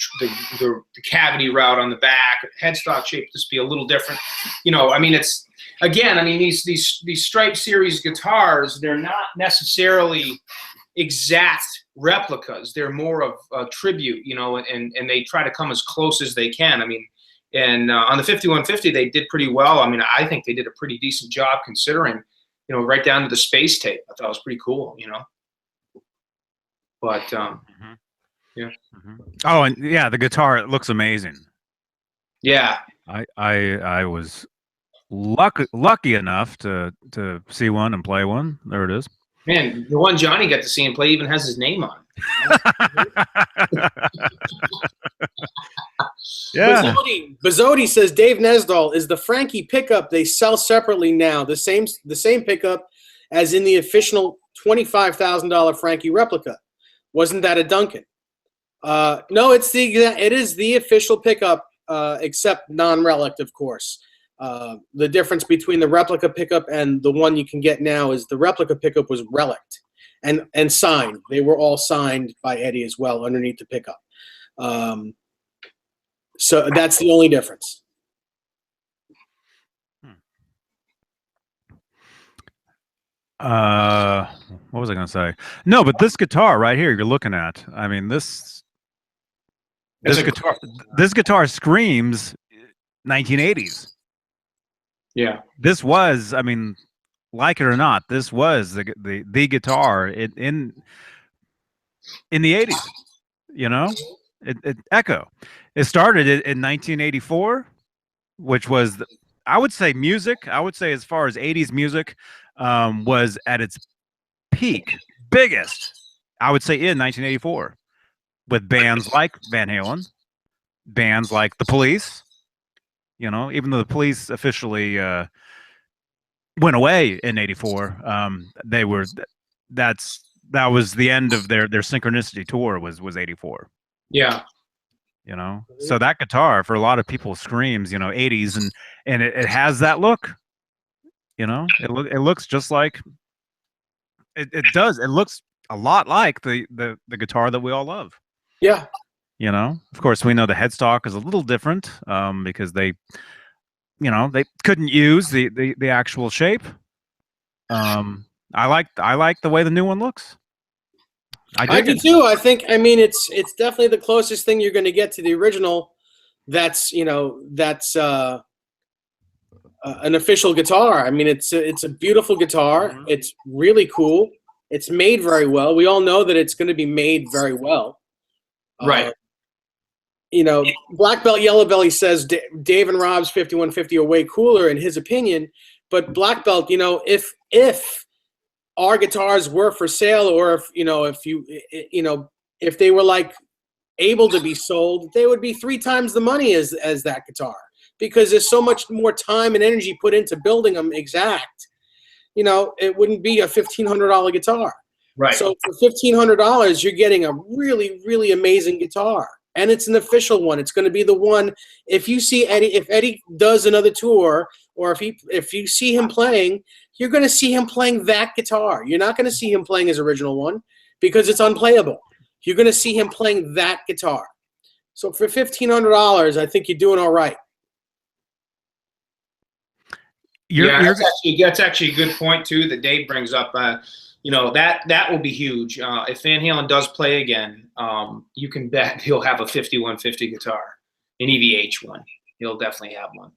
cavity route on the back, headstock shape just be a little different. I mean, it's, again, I mean, these Stripe Series guitars, they're not necessarily exact replicas. They're more of a tribute, and they try to come as close as they can. I mean, and on the 5150, they did pretty well. I mean, I think they did a pretty decent job considering, right down to the space tape. I thought it was pretty cool, But yeah. Mm-hmm. Oh, and yeah, the guitar, it looks amazing. Yeah. I was lucky enough to see one and play one. There it is. Man, the one Johnny got to see him play even has his name on it. Yeah. Bazzotti says Dave Nesdal is the Frankie pickup they sell separately now. The same pickup as in the official $25,000 Frankie replica. Wasn't that a Duncan? No, it is the official pickup, except non-relict, of course. The difference between the replica pickup and the one you can get now is the replica pickup was relict and signed. They were all signed by Eddie as well underneath the pickup. So that's the only difference. What was I going to say? No, but this guitar right here you're looking at. I mean, this guitar screams 1980s. Yeah. This was, I mean, like it or not, this was the guitar in the 80s. It Echo. It started in 1984, which was, I would say, music. I would say as far as 80s music was at its peak, biggest, I would say, in 1984, with bands like Van Halen, bands like the Police. Even though the Police officially went away in '84, that was the end of their Synchronicity tour. Was '84. Yeah. So that guitar for a lot of people screams 80s, and it has that look. It looks just like it does. It looks a lot like the guitar that we all love. Yeah. Of course, we know the headstock is a little different because they couldn't use the actual shape. I like the way the new one looks. I do too. I mean, it's definitely the closest thing you're going to get to the original that's an official guitar. I mean, it's a beautiful guitar. Mhm. It's really cool. It's made very well. We all know that it's going to be made very well. Right. Black Belt Yellow Belly says Dave and Rob's 5150 are way cooler in his opinion, but Black Belt, if our guitars were for sale, or if they were like able to be sold, they would be 3 times the money as that guitar, because there's so much more time and energy put into building them exact. It wouldn't be a $1,500 guitar. Right. So for $1,500, you're getting a really, really amazing guitar, and it's an official one. It's going to be the one. If you see if Eddie does another tour, or if you see him playing, you're going to see him playing that guitar. You're not going to see him playing his original one because it's unplayable. You're going to see him playing that guitar. So for $1,500, I think you're doing all right. That's actually a good point too that Dave brings up. That will be huge. If Van Halen does play again, you can bet he'll have a 5150 guitar, an EVH one. He'll definitely have one.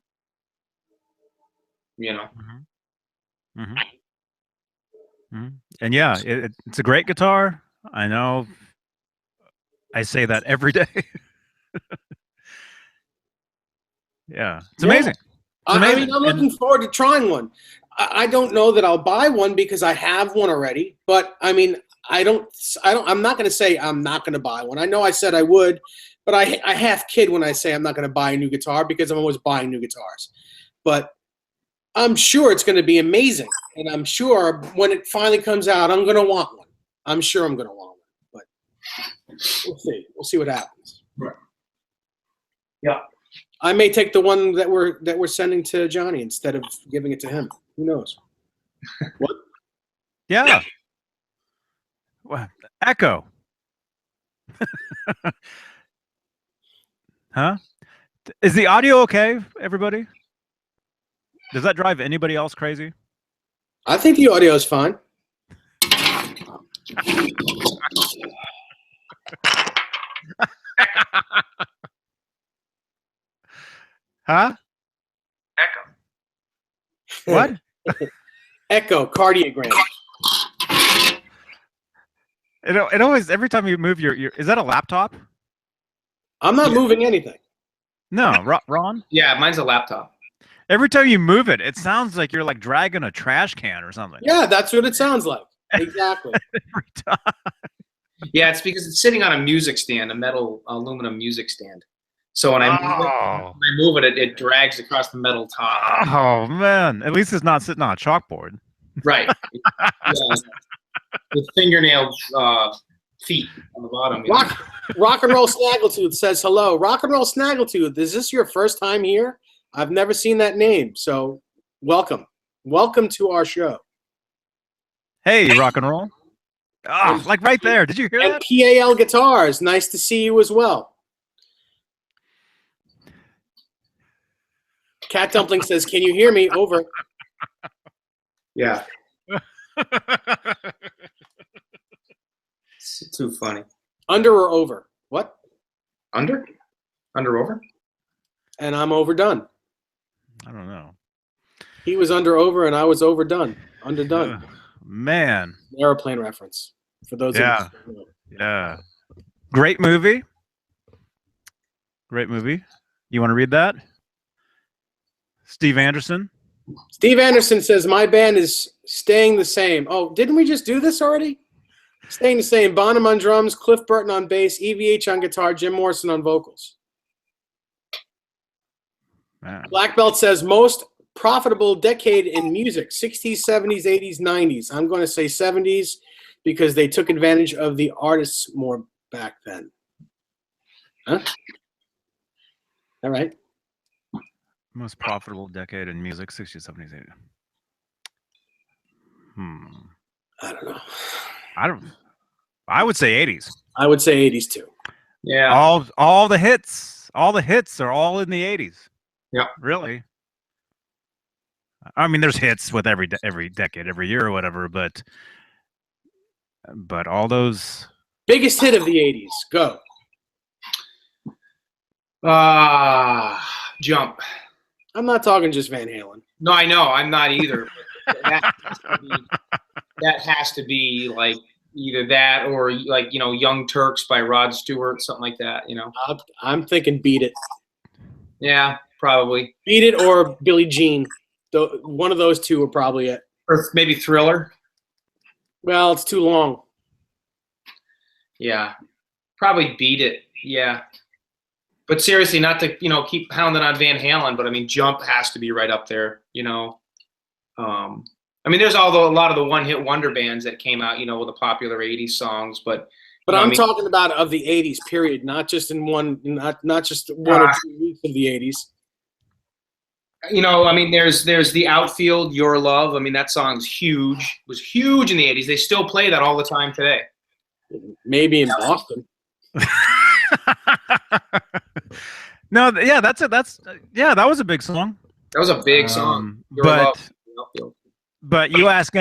Mm-hmm. Mm-hmm. Mm-hmm. And yeah, it's a great guitar. I know. I say that every day. Yeah, it's amazing. It's amazing. I mean, I'm looking forward to trying one. I don't know that I'll buy one because I have one already, but I mean, I'm not going to say I'm not going to buy one. I know I said I would, but I half kid when I say I'm not going to buy a new guitar because I'm always buying new guitars. But I'm sure it's going to be amazing, and I'm sure when it finally comes out, I'm going to want one. I'm sure I'm going to want one, but we'll see. We'll see what happens. Right. Yeah. I may take the one that we're sending to Johnny instead of giving it to him. Who knows? What? Yeah. Well, echo. Huh? Is the audio okay, everybody? Does that drive anybody else crazy? I think the audio is fine. Huh? Echo. What? Echo cardiogram. It always, every time you move your is that a laptop? I'm not moving anything. No, Ron? Yeah, mine's a laptop. Every time you move it, it sounds like you're like dragging a trash can or something. Yeah, that's what it sounds like. Exactly. Every time. Yeah, it's because it's sitting on a music stand, a metal aluminum music stand. So when I move it, it drags across the metal top. Oh man! At least it's not sitting on a chalkboard. Right. Yeah. With fingernail feet on the bottom. Rock and Roll Snaggletooth says hello. Rock and Roll Snaggletooth, is this your first time here? I've never seen that name, so welcome. Welcome to our show. Hey, rock and roll. Oh, like right there. Did you hear And that? PAL Guitars, nice to see you as well. Cat Dumpling says, can you hear me? Over. Yeah. It's too funny. Under or over? What? Under? Under over? And I'm overdone. I don't know. He was under over and I was overdone. Underdone. Man. Airplane reference. For those Yeah. of you who know. Yeah. Great movie. Great movie. You want to read that? Steve Anderson. Steve Anderson says, my band is staying the same. Oh, didn't we just do this already? Staying the same. Bonham on drums, Cliff Burton on bass, EVH on guitar, Jim Morrison on vocals. Man. Black Belt says, most profitable decade in music, 60s, 70s, 80s, 90s. I'm going to say 70s because they took advantage of the artists more back then. Huh? All right. Most profitable decade in music, 60s, 70s, 80s. I don't know. I would say 80s. I would say 80s too. Yeah. All the hits are all in the 80s. Yeah. Really. I mean, there's hits with every decade, every year or whatever, but all those Biggest hit of the 80s. Go. Jump. I'm not talking just Van Halen. No, I know. I'm not either. That has to be like either that or like, Young Turks by Rod Stewart, something like that, I'm thinking Beat It. Yeah, probably. Beat It or Billie Jean. One of those two are probably it. Or maybe Thriller. Well, it's too long. Yeah, probably Beat It. Yeah. But seriously, not to, keep hounding on Van Halen, but I mean, Jump has to be right up there, I mean, there's a lot of the one-hit wonder bands that came out, with the popular '80s songs, but I'm talking about of the '80s period, not just in not just 1 or 2 weeks of the '80s. I mean, there's The Outfield, Your Love. I mean, that song's huge. It was huge in the '80s. They still play that all the time today. Maybe in Boston. No, yeah, that was a big song. That was a big song. Your Love, The Outfield. But you ask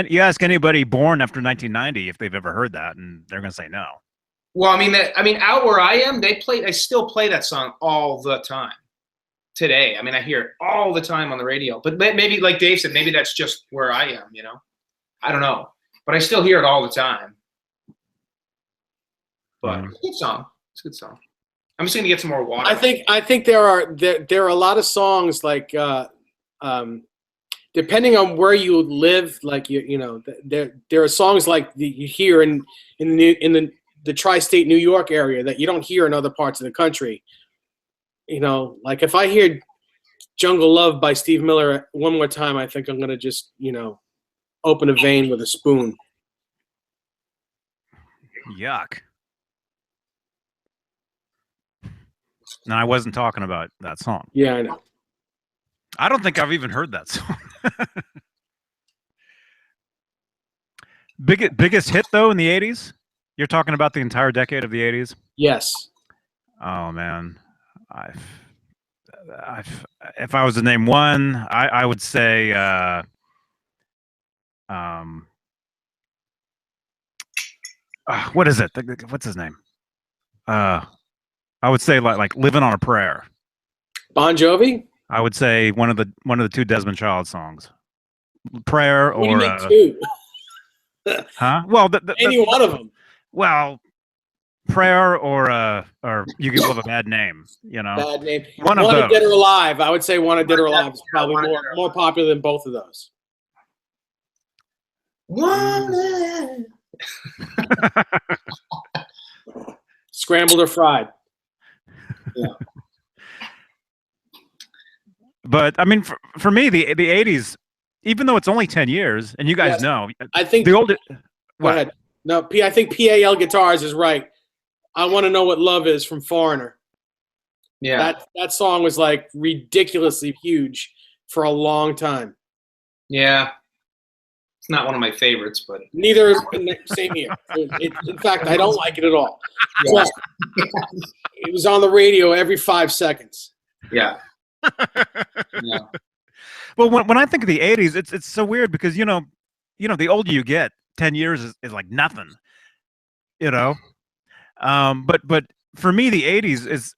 anybody born after 1990 if they've ever heard that, and they're gonna say no. Well, I mean, out where I am, they still play that song all the time today. I mean, I hear it all the time on the radio. But maybe, like Dave said, maybe that's just where I am. I don't know, but I still hear it all the time. But it's a good song. It's a good song. I'm just gonna get some more water. I think there are a lot of songs like. Depending on where you live, like there are songs like you hear in the tri-state New York area that you don't hear in other parts of the country. Like if I hear "Jungle Love" by Steve Miller one more time, I think I'm gonna just open a vein with a spoon. Yuck. No, I wasn't talking about that song. Yeah, I know. I don't think I've even heard that song. Biggest hit though in the '80s? You're talking about the entire decade of the '80s? Yes. Oh man, if I was to name one, I would say what is it? What's his name? I would say like "Living on a Prayer." Bon Jovi. I would say one of the two Desmond Child songs, "Prayer" or what do you mean two? Huh? Well, any one of them. Well, "Prayer" or "You Give Love a Bad Name." Bad name. One of those. Dead or Alive. I would say "Wanted Dead or Alive" is probably more popular than both of those. Scrambled or fried. Yeah. But I mean, for me, the '80s, even though it's only 10 years, and you guys know, I think the older. Go ahead. No, I think PAL Guitars is right. "I Want to Know What Love Is" from Foreigner. Yeah. That song was like ridiculously huge for a long time. Yeah. It's not one of my favorites, but neither. Same here. In fact, I don't like it at all. Yeah. It was on the radio every 5 seconds. Yeah. Yeah. Well, when I think of the '80s, it's so weird because the older you get, 10 years is like nothing. But for me, the '80s is,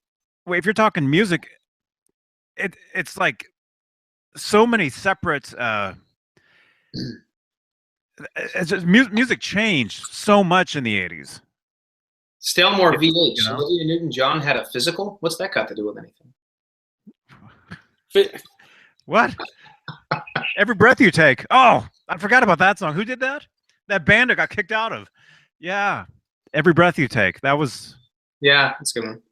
if you're talking music, it's like so many separate. It's just music changed so much in the '80s. Stellmore VH. So Olivia Newton-John had a physical. What's that got to do with anything? What? Every Breath You Take. Oh, I forgot about that song. Who did that? That band I got kicked out of. Yeah, Every Breath You Take. That was. Yeah, that's a good one.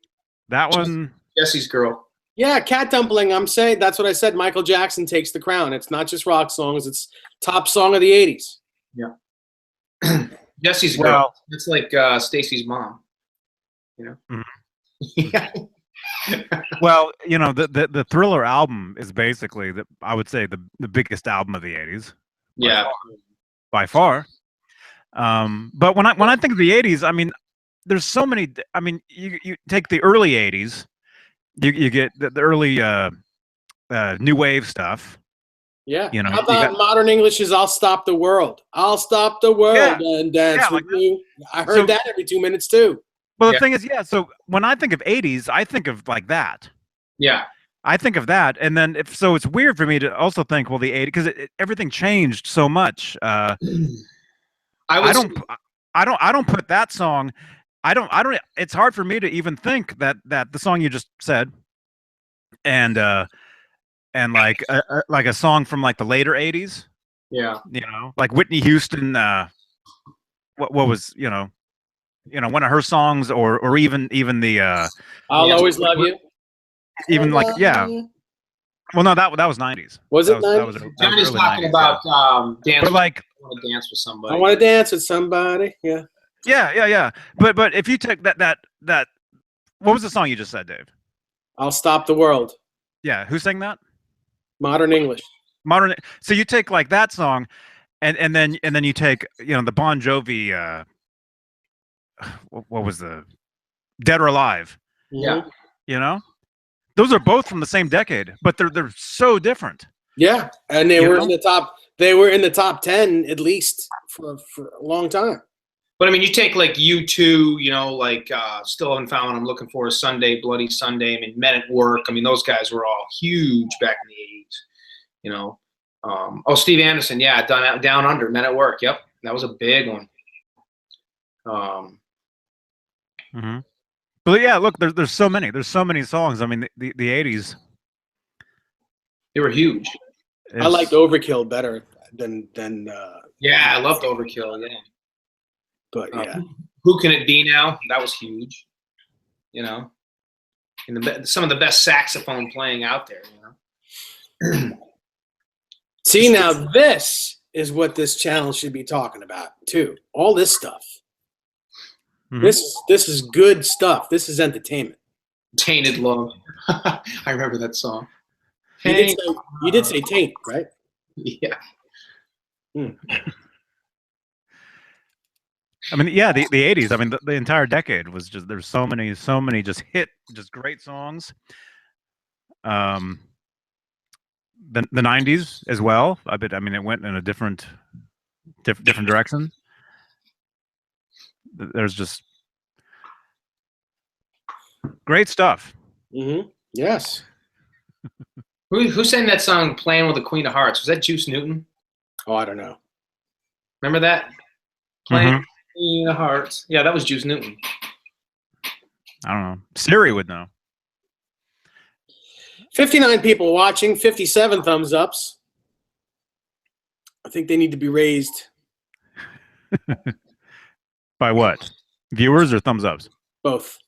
That one. Jesse's Girl. Yeah, Cat Dumpling. I'm saying that's what I said. Michael Jackson takes the crown. It's not just rock songs. It's top song of the '80s. Yeah. Jesse's Girl. Well, it's like Stacy's mom. Mm-hmm. Yeah. Well, the Thriller album is basically I would say the biggest album of the '80s. Yeah. By far. But when I think of the '80s, I mean, there's so many. I mean, you take the early '80s, you get the early new wave stuff. Yeah. How about modern English is "I'll Stop the World"? I'll stop the world and dance with you. I heard that every 2 minutes too. Well, the thing is, so when I think of '80s, I think of like that. Yeah. I think of that, and then so it's weird for me to also think, well, the 80s, because everything changed so much. I I don't put that song. I don't. It's hard for me to even think that the song you just said, and like a song from like the later 80s. Yeah. You know, like Whitney Houston. What was one of her songs, or even the I'll always love you. even like Well, no, that was 90s. Was it that was 90s? Johnny's early talking 90s, about dance. But like, I want to dance with somebody. I want to dance with somebody. Yeah. yeah. But if you take that, what was the song you just said, Dave? I'll stop the world. Yeah, who sang that? Modern English. Modern. So you take like that song, and then you take the Bon Jovi. What was the Dead or Alive? Yeah. You know, those are both from the same decade, but they're so different. Yeah, and they were in the top. They were in the top 10 at least for a long time. But I mean, you take like U2, like Still Haven't Found What I'm Looking For, Sunday, Bloody Sunday. I mean, Men at Work. I mean, those guys were all huge back in the 80s. Steve Anderson, yeah, Down Under, Men at Work. Yep, that was a big one. But yeah, look, there's so many songs. I mean, the 80s. They were huge. I liked Overkill better than. Yeah, I loved Overkill. Yeah. But yeah. Who Can It Be Now? That was huge. And some of the best saxophone playing out there. See, now this is what this channel should be talking about too. All this stuff. Mm-hmm. This is good stuff. This is entertainment. Tainted Love. I remember that song. You did say taint, right? Yeah. I mean, yeah, the 80s. I mean, the entire decade was just, there's so many just great songs. The 90s as well. I mean, it went in a different direction. There's just great stuff. Mm-hmm. Yes. Who sang that song, Playing with the Queen of Hearts? Was that Juice Newton? Oh, I don't know. Remember that? Playing with the Queen of Hearts. Yeah, that was Juice Newton. I don't know. Siri would know. 59 people watching, 57 thumbs ups. I think they need to be raised. By what? Viewers or thumbs ups? Both.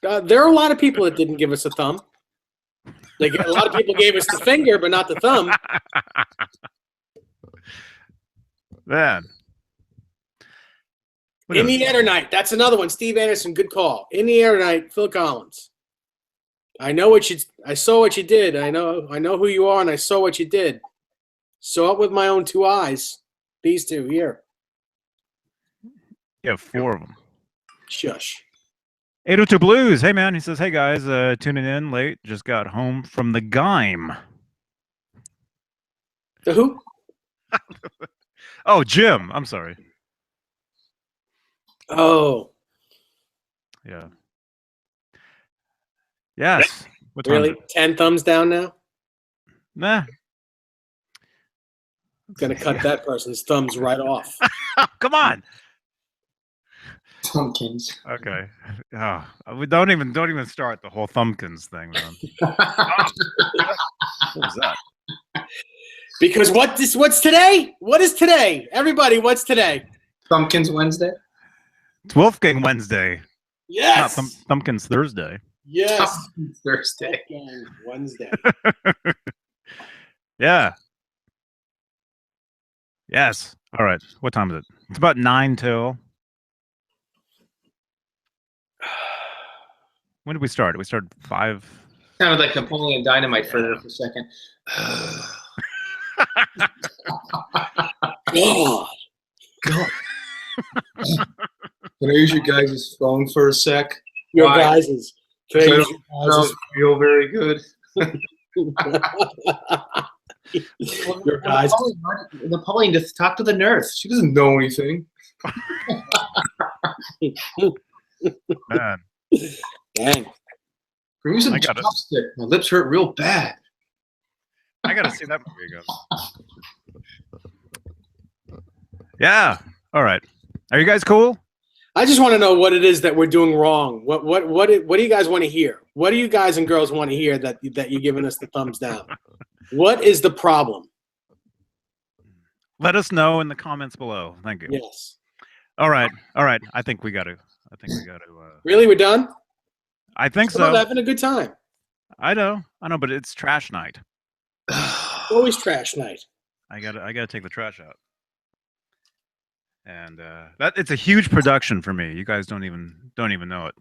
There are a lot of people that didn't give us a thumb. Like, a lot of people gave us the finger, but not the thumb. Man. In the Air Tonight. That's another one. Steve Anderson, good call. In the Air Tonight, Phil Collins. I saw what you did. I know who you are, and I saw what you did. Saw it with my own two eyes. These two here. You have 4 of them. Shush. 802 Blues. Hey, man. He says, hey, guys, tuning in late. Just got home from the Gime. The who? Oh, Jim. I'm sorry. Oh. Yeah. Yes. What time Really? is it? 10 thumbs down now? Nah. Gonna cut that person's thumbs right off. Come on. Thumbkins. Okay. Oh, we don't even start the whole Thumbkins thing, man. What was that? Because what's today? What is today? Everybody, what's today? Thumbkins Wednesday. It's Wolfgang Wednesday. Yes. Not Thumbkins Thursday. Yes. Thumbkins Thursday. Wednesday. Yeah. Yes. All right. What time is it? It's about 9 till. When did we start? We started 5. Sounded like Napoleon Dynamite for a second. God. Can I use your guys' phone for a sec? Your Why? guys's. I don't feel very good. Your guys. Napoleon, just talk to the nurse. She doesn't know anything. Man. Dang. Bring me some I got it. chopstick. My lips hurt real bad. I gotta see that movie again. Yeah. All right. Are you guys cool? I just want to know what it is that we're doing wrong. What do you guys want to hear? What do you guys and girls want to hear that you're giving us the thumbs down? What is the problem? Let us know in the comments below. Thank you. Yes. All right. All right. I think we got to. Really, we're done? I think We're so. having a good time. I know, but it's trash night. Always trash night. I gotta take the trash out. And that it's a huge production for me. You guys don't even know it.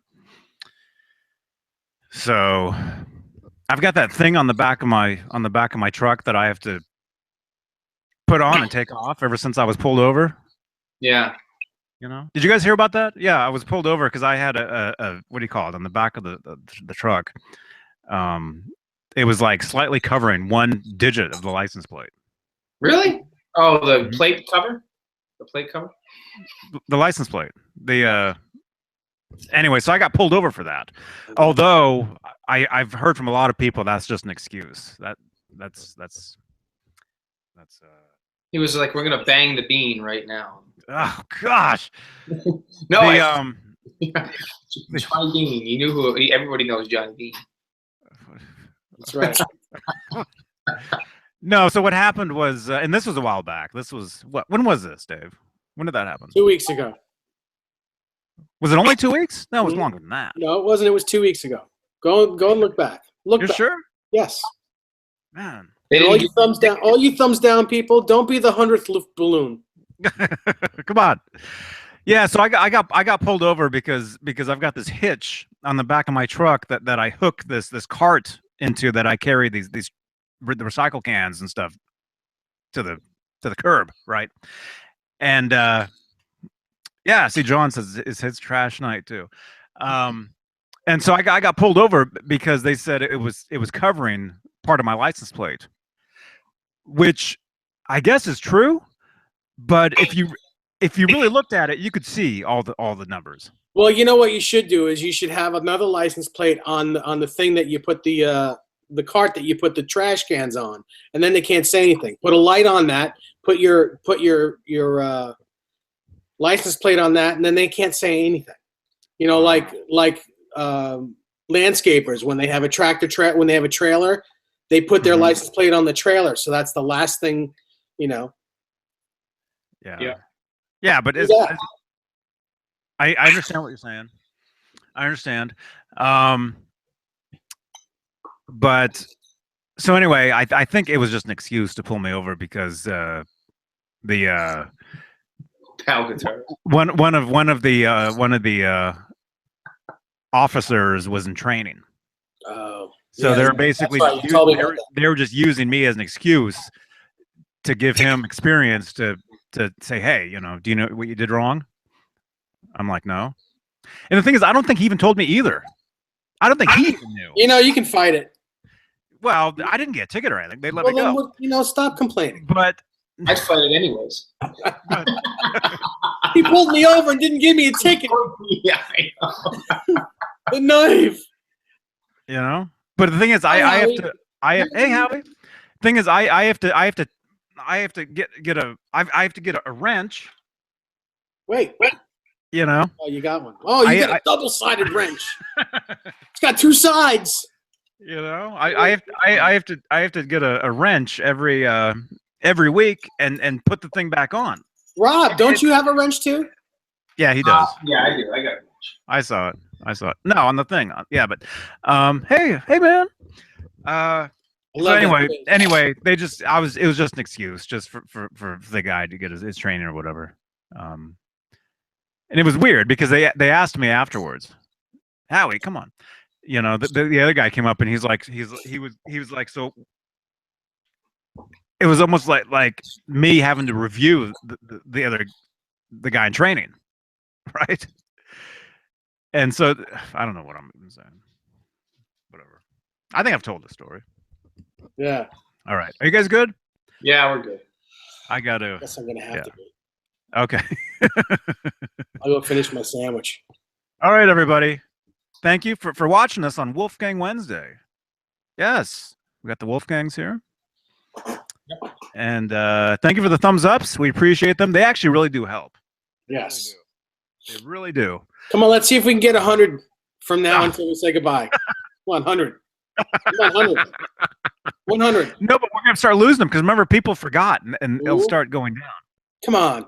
So I've got that thing on the back of my truck that I have to put on and take off ever since I was pulled over. Yeah. You know? Did you guys hear about that? Yeah, I was pulled over because I had a what do you call it on the back of the truck. It was like slightly covering one digit of the license plate. Really? Oh, the plate cover? The plate cover? The license plate. Anyway, so I got pulled over for that. Although I've heard from a lot of people that's just an excuse. That's He was like, "We're gonna bang the Beane right now." oh gosh. No, The, Johnny Beane. You knew who? Everybody knows Johnny Beane. That's right. No, so what happened was, and this was a while back. This was what? When was this, Dave? When did that happen? 2 weeks ago. Was it only 2 weeks? No, it was longer than that. No, it wasn't. It was 2 weeks ago. Go and look back. Look You're back. sure? Yes. Man. And all you thumbs down. All you thumbs down, people. Don't be the 100th balloon. Come on. Yeah, so I got pulled over because I've got this hitch on the back of my truck that I hook this cart into, that I carry these the recycle cans and stuff to the curb, right? And yeah, see, John says it's his trash night too. And so I got pulled over because they said it was covering part of my license plate, which I guess is true, but if you really looked at it, you could see all the numbers. Well, you know what you should do is you should have another license plate on the thing that you put the cart that you put the trash cans on, and then they can't say anything. Put a light on that. Put your license plate on that, and then they can't say anything. You know, like landscapers when they have a when they have a trailer, they put their license plate on the trailer, so that's the last thing, you know. Yeah, but I understand what you're saying. I understand. But so anyway, I think it was just an excuse to pull me over because the power guitar. one of the officers was in training. Oh. So Yeah, they're basically right. they were just using me as an excuse to give him experience to say, hey, you know, do you know what you did wrong? I'm like, no. And the thing is, I don't think he even told me either. I don't think he even knew. You know, you can fight it. Well, I didn't get a ticket or anything. They let me go. Then, you know, stop complaining. But I'd fight it anyways. He pulled me over and didn't give me a ticket. Yeah, I know. The knife. You know. But the thing is, I have to. Hey, Howie. Thing is, I have to get a wrench. Wait. You know. Oh, you got one. Oh, you got a double-sided wrench. It's got two sides. You know, I have to get a wrench every week and put the thing back on. Rob, don't you have a wrench too? Yeah, he does. Yeah, I do. I got a wrench. I saw it. No, on the thing. Yeah, but hey man. So anyway, they just it was just an excuse just for the guy to get his training or whatever. And it was weird because they asked me afterwards, Howie, come on. You know, the other guy came up and he was like, so it was almost like me having to review the guy in training, right? And so I don't know what I'm saying. Whatever. I think I've told the story. Yeah. All right. Are you guys good? Yeah, we're good. I gotta. Guess I'm gonna have to be. Okay. I'll go finish my sandwich. All right, everybody. Thank you for watching us on Wolfgang Wednesday. Yes, we got the Wolfgangs here. And thank you for the thumbs ups. We appreciate them. They actually really do help. Yes. They really do. Come on, let's see if we can get 100 from now until we say goodbye. Come on, 100. Come on, 100. 100. No, but we're gonna start losing them because remember, people forgot, and it'll Ooh. start going down. Come on.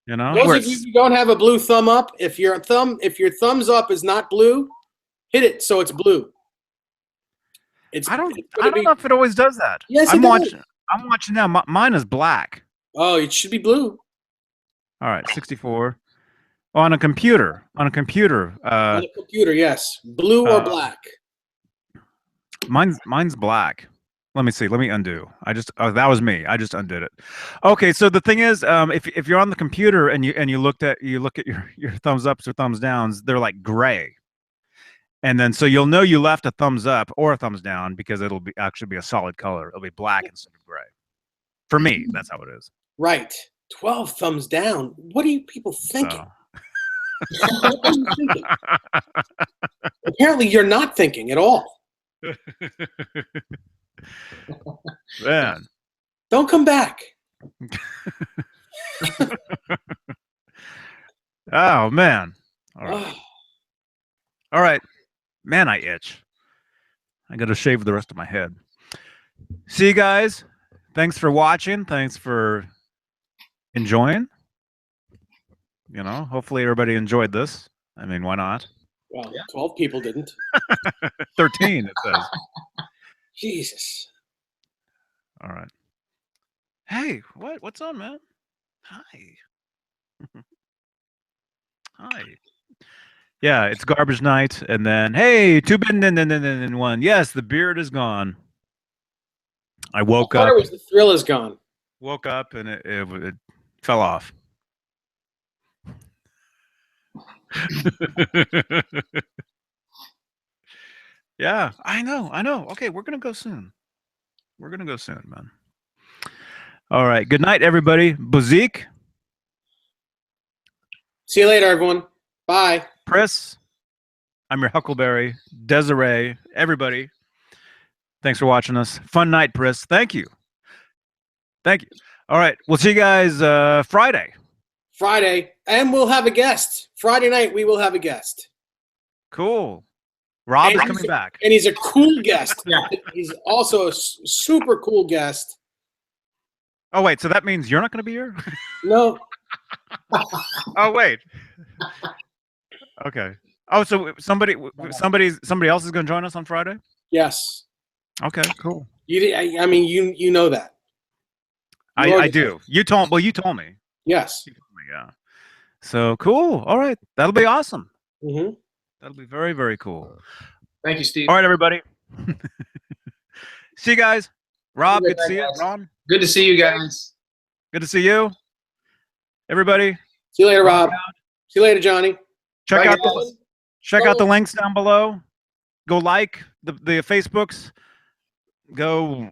You know, Those of you who don't have a blue thumb up, if your thumbs up is not blue, hit it so it's blue. I don't know if it always does that. Yes, I'm it does. I'm watching now. Mine is black. Oh, it should be blue. All right, 64. On a computer. On a computer. On the computer, yes. Blue or black. Mine's black. Let me see. Let me undo. That was me. I just undid it. Okay, so the thing is, if you're on the computer and you look at your thumbs ups or thumbs downs, they're like gray. And then so you'll know you left a thumbs up or a thumbs down because it'll actually be a solid color. It'll be black instead of gray. For me, that's how it is. Right. 12 thumbs down. What are you people thinking? So. What are you thinking? Apparently, you're not thinking at all. Man. Don't come back. Oh, man. All right. All right. Man, I itch. I got to shave the rest of my head. See you guys. Thanks for watching. Thanks for enjoying. You know, hopefully everybody enjoyed this. I mean, why not? Well, 12 people didn't. 13, it says. Jesus. All right. Hey, what's on, man? Hi. Hi. Yeah, it's garbage night, and then hey, 2 bin and 1. Yes, the beard is gone. I woke up. It was the thrill is gone. Woke up and it fell off. Yeah, I know. Okay, we're gonna go soon. We're gonna go soon, man. All right. Good night, everybody. Buzik. See you later, everyone. Bye. Chris. I'm your Huckleberry. Desiree. Everybody. Thanks for watching us. Fun night, Chris. Thank you. Thank you. All right. We'll see you guys Friday. Friday. And we'll have a guest. Friday night, we will have a guest. Cool. Rob is coming back. And he's a cool guest. Yeah. He's also a super cool guest. Oh, wait. So that means you're not going to be here? No. Oh, wait. Okay. Oh, so somebody else is going to join us on Friday? Yes. Okay, cool. I mean, you know that. I do. You told me. Yes. Yeah. So cool. All right. That'll be awesome. Mm-hmm. That'll be very, very cool. Thank you, Steve. All right, everybody. See you guys. Rob, good to see you. Ron, Good to see you guys. good to see you. Everybody, See you later, Rob. See you later, Johnny. check Bye, out the links down below. Go like the Facebooks. Go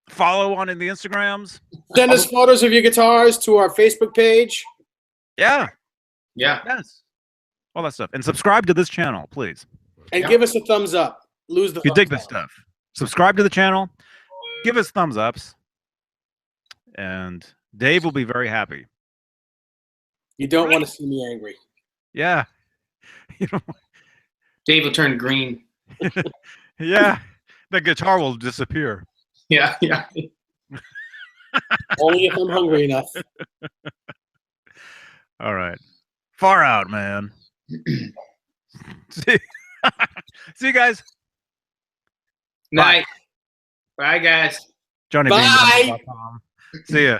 follow on in the Instagrams. Send us photos of your guitars to our Facebook page. Yeah. Yeah. Yes. All that stuff. And subscribe to this channel, please. And give us a thumbs up. Lose the If you thumbs dig this up. stuff. Subscribe to the channel. Give us thumbs ups. And Dave will be very happy. You don't want to see me angry. Yeah. You know, Dave will turn green. yeah. The guitar will disappear. Yeah. Yeah. Only if I'm hungry enough. All right. Far out, man. See you guys. Night. Bye, guys. Johnny Bye. Beane. See ya.